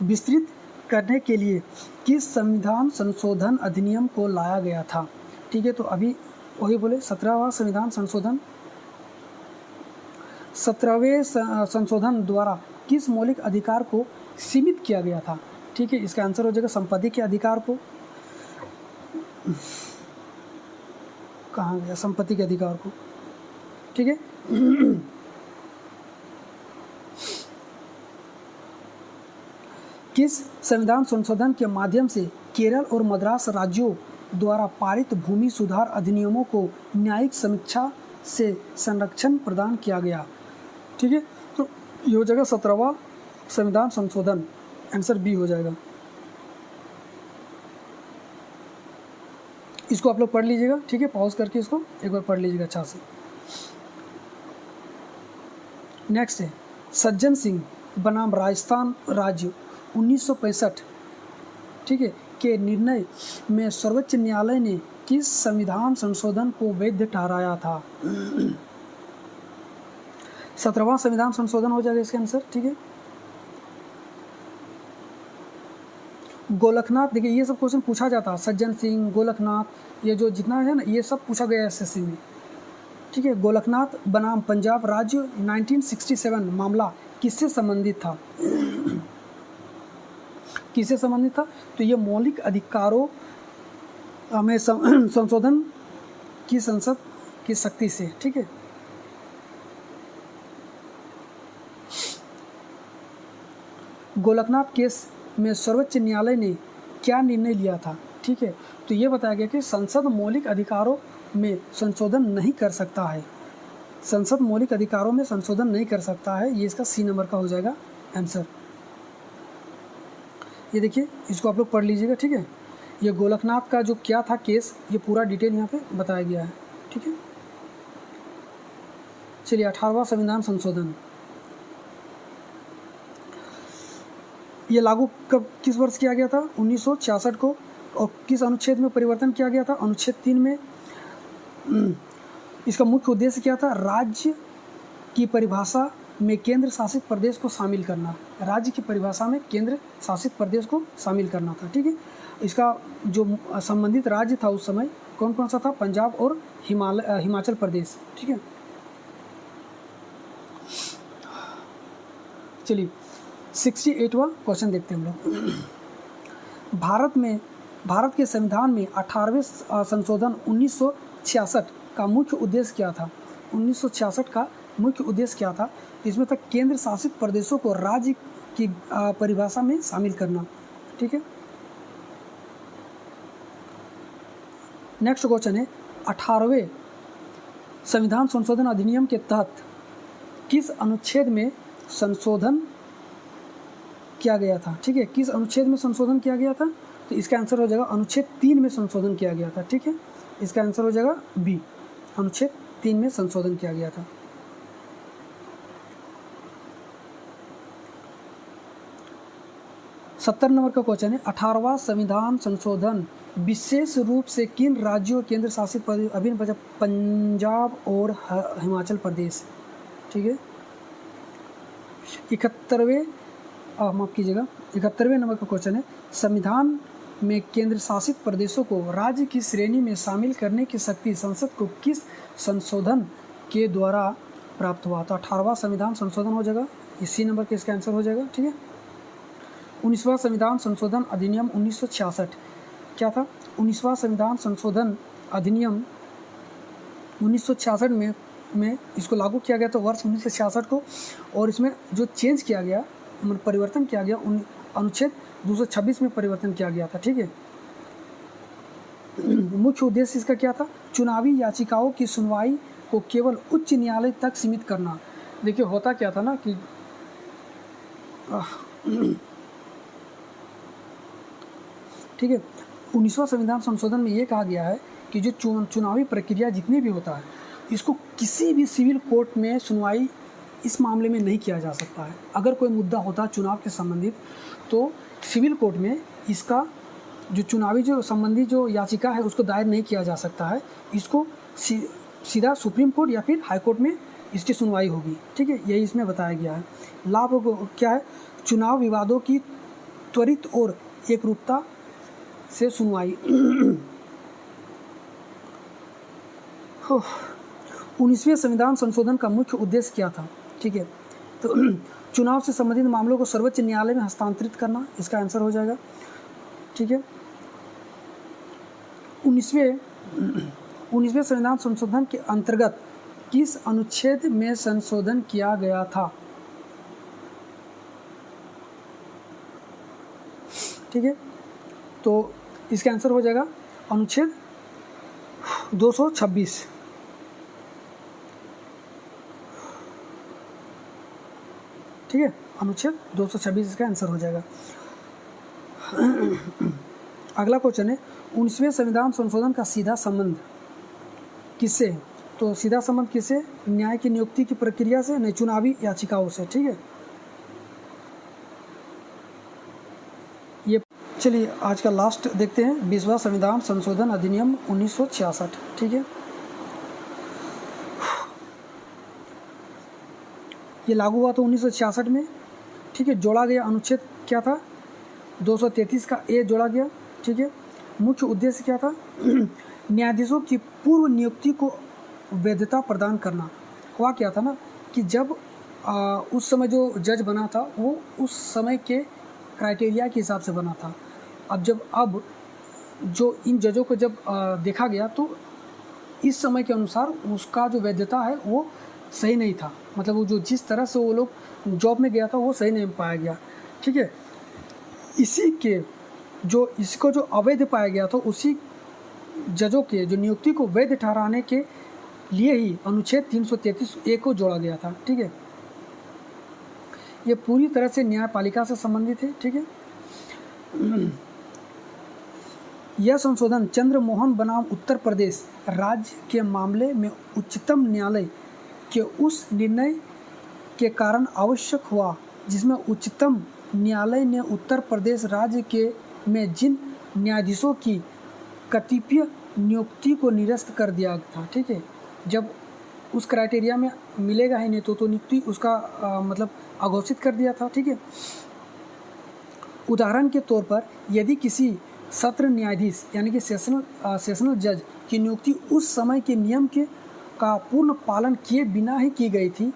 विस्तृत करने के लिए किस संविधान संशोधन अधिनियम को लाया गया था? ठीक है, तो अभी वही बोले 17वां संविधान संशोधन। 17वें संशोधन द्वारा किस मौलिक अधिकार को सीमित किया गया था? ठीक है, इसका आंसर हो जाएगा संपत्ति के अधिकार को। कहाँ गया, संपत्ति के अधिकार को, ठीक है। किस संविधान संशोधन के माध्यम से केरल और मद्रास राज्यों द्वारा पारित भूमि सुधार अधिनियमों को न्यायिक समीक्षा से संरक्षण प्रदान किया गया, ठीक है। तो ये हो जाएगा 17वां संविधान संशोधन, आंसर बी हो जाएगा। इसको आप लोग पढ़ लीजिएगा, ठीक है, पॉज करके इसको एक बार पढ़ लीजिएगा अच्छा से। नेक्स्ट है सज्जन सिंह बनाम राजस्थान राज्य 1965, ठीक है, के निर्णय में सर्वोच्च न्यायालय ने किस संविधान संशोधन को वैध ठहराया था? 17वां संविधान संशोधन हो जाएगा इसका आंसर, ठीक है। गोलकनाथ, देखिए ये सब क्वेश्चन पूछा जाता है, सज्जन सिंह, गोलकनाथ, ये जो जितना है ना ये सब पूछा गया है एसएससी में, ठीक है। गोलकनाथ बनाम पंजाब राज्य 1967 मामला किससे संबंधित था? किससे संबंधित था? तो ये मौलिक अधिकारों में संशोधन की संसद की शक्ति से, ठीक है। गोलकनाथ केस में सर्वोच्च न्यायालय ने क्या निर्णय लिया था? ठीक है, तो ये बताया गया कि संसद मौलिक अधिकारों में संशोधन नहीं कर सकता है। संसद मौलिक अधिकारों में संशोधन नहीं कर सकता है, ये इसका सी नंबर का हो जाएगा आंसर। ये देखिए, इसको आप लोग पढ़ लीजिएगा, ठीक है। ये गोलकनाथ का जो क्या था केस, ये पूरा डिटेल यहाँ पे बताया गया है, ठीक है। चलिए 18वां संविधान संशोधन, ये लागू कब किस वर्ष किया गया था? 1966 को। और किस अनुच्छेद में परिवर्तन किया गया था? अनुच्छेद 3 में। इसका मुख्य उद्देश्य क्या था? राज्य की परिभाषा में केंद्र शासित प्रदेश को शामिल करना। राज्य की परिभाषा में केंद्र शासित प्रदेश को शामिल करना था, ठीक है। इसका जो संबंधित राज्य था उस समय कौन कौन सा था? पंजाब और हिमाचल प्रदेश, ठीक है। चलिए 68वां क्वेश्चन देखते हैं हम लोग। भारत के संविधान में 18वें संशोधन 1966 का मुख्य उद्देश्य क्या था? 1966 का मुख्य उद्देश्य क्या था? इसमें था केंद्र शासित प्रदेशों को राज्य की परिभाषा में शामिल करना, ठीक है। नेक्स्ट क्वेश्चन है 18वें संविधान संशोधन अधिनियम के तहत किस अनुच्छेद में संशोधन किया गया था? ठीक है, किस अनुच्छेद में संशोधन किया गया था? तो इसका आंसर हो जाएगा अनुच्छेद 3 में संशोधन किया गया था, ठीक है। इसका आंसर हो जाएगा बी, अनुच्छेद 3 में संशोधन किया गया था। सत्तर नंबर का क्वेश्चन है 18वां संविधान संशोधन विशेष रूप से किन राज्यों केंद्र शासित प्रदेश अभिन्न बचा? पंजाब और हिमाचल प्रदेश, ठीक है। 71वें नंबर का क्वेश्चन है संविधान में केंद्र शासित प्रदेशों को राज्य की श्रेणी में शामिल करने की शक्ति संसद को किस संशोधन के द्वारा प्राप्त हुआ? तो 18वां संविधान संशोधन हो जाएगा, इसी नंबर के इसका आंसर हो जाएगा, ठीक है। 19वां संविधान संशोधन अधिनियम 1966 क्या था? 19वां संविधान संशोधन अधिनियम 1966 में इसको लागू किया गया था वर्ष 1966 को। और इसमें जो चेंज किया गया, परिवर्तन किया गया, अनुच्छेद 226 में परिवर्तन किया गया था, ठीक है। मुख्य उद्देश्य इसका क्या था? चुनावी याचिकाओं की सुनवाई को केवल उच्च न्यायालय तक सीमित करना। देखिए होता क्या था ना कि ठीक है, 19वां संविधान संशोधन में ये कहा गया है कि जो चुनावी प्रक्रिया जितनी भी होता है, इसको किसी भी सिविल कोर्ट में सुनवाई इस मामले में नहीं किया जा सकता है। अगर कोई मुद्दा होता है चुनाव के संबंधित, तो सिविल कोर्ट में इसका जो चुनावी जो संबंधी जो याचिका है उसको दायर नहीं किया जा सकता है। इसको सीधा सुप्रीम कोर्ट या फिर हाई कोर्ट में इसकी सुनवाई होगी, ठीक है। यही इसमें बताया गया है। लाभ क्या है? चुनाव विवादों की त्वरित और एकरूपता से सुनवाई। 19वें संविधान संशोधन का मुख्य उद्देश्य क्या था? ठीक है, तो चुनाव से संबंधित मामलों को सर्वोच्च न्यायालय में हस्तांतरित करना, इसका आंसर हो जाएगा, ठीक है। 19वें संविधान संशोधन के अंतर्गत किस अनुच्छेद में संशोधन किया गया था? ठीक है, तो इसका आंसर हो जाएगा अनुच्छेद 226। ठीक है, अनुच्छेद 226 इसका आंसर हो जाएगा। अगला क्वेश्चन है 19वें संविधान संशोधन का सीधा संबंध किससे है? तो सीधा संबंध किससे? न्याय की नियुक्ति की प्रक्रिया से, नहीं चुनावी याचिकाओं से। ठीक है, ये चलिए आज का लास्ट देखते हैं, 20वां संविधान संशोधन अधिनियम 1966। ठीक है, ये लागू हुआ था 1966 में। ठीक है, जोड़ा गया अनुच्छेद क्या था? 233 का ए जोड़ा गया। ठीक है, मुख्य उद्देश्य क्या था? न्यायाधीशों की पूर्व नियुक्ति को वैधता प्रदान करना। हुआ क्या था ना कि जब उस समय जो जज बना था वो उस समय के क्राइटेरिया के हिसाब से बना था। अब जो इन जजों को जब देखा गया तो इस समय के अनुसार उसका जो वैधता है वो सही नहीं था। मतलब वो जो जिस तरह से वो लोग जॉब में गया था वो सही नहीं पाया गया। ठीक है, इसको जो अवैध पाया गया था उसी जजों के जो नियुक्ति को वैध ठहराने के लिए ही अनुच्छेद 333A को जोड़ा गया था। ठीक है, ये पूरी तरह से न्यायपालिका से संबंधित है। ठीक है, यह संशोधन चंद्र मोहन बनाम उत्तर प्रदेश राज्य के मामले में उच्चतम न्यायालय के उस निर्णय के कारण आवश्यक हुआ जिसमें उच्चतम न्यायालय ने उत्तर प्रदेश राज्य के में जिन न्यायाधीशों की कतिपय नियुक्ति को निरस्त कर दिया था। ठीक है, जब उस क्राइटेरिया में मिलेगा ही नहीं तो नियुक्ति उसका मतलब अघोषित कर दिया था। ठीक है, उदाहरण के तौर पर यदि किसी सत्र न्यायाधीश यानी कि सेशनल जज की नियुक्ति उस समय के नियम के का पूर्ण पालन किए बिना ही की गई थी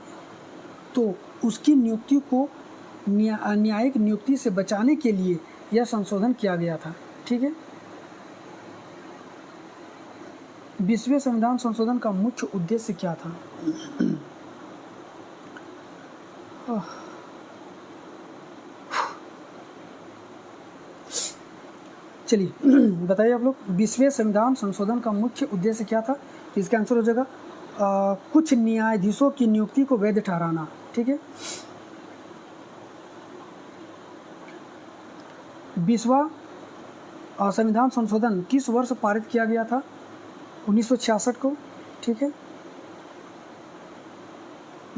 तो उसकी नियुक्ति को न्यायिक नियुक्ति से बचाने के लिए यह संशोधन किया गया था। ठीक है, 20वें संविधान संशोधन का मुख्य उद्देश्य क्या था? चलिए बताइए आप लोग, 20वें संविधान संशोधन का मुख्य उद्देश्य क्या था? इसका आंसर हो जाएगा कुछ न्यायाधीशों की नियुक्ति को वैध ठहराना। ठीक है, 20वां संविधान संशोधन किस वर्ष पारित किया गया था? 1966 को। ठीक है,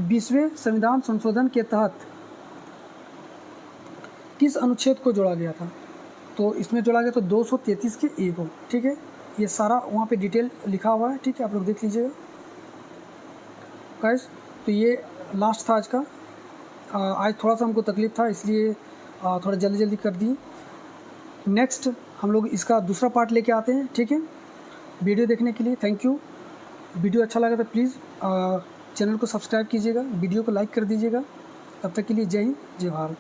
20वें संविधान संशोधन के तहत किस अनुच्छेद को जोड़ा गया था? तो इसमें जोड़ा गया तो 233 के ए को। ठीक है, ये सारा वहाँ पे डिटेल लिखा हुआ है। ठीक है, आप लोग देख लीजिएगा गाइस। तो ये लास्ट था आज का। आज थोड़ा सा हमको तकलीफ था इसलिए थोड़ा जल्दी कर दिए। नेक्स्ट हम लोग इसका दूसरा पार्ट लेके आते हैं। ठीक है, वीडियो देखने के लिए थैंक यू। वीडियो अच्छा लगा तो प्लीज़ चैनल को सब्सक्राइब कीजिएगा, वीडियो को लाइक कर दीजिएगा। तब तक के लिए जय हिंद, जय भारत।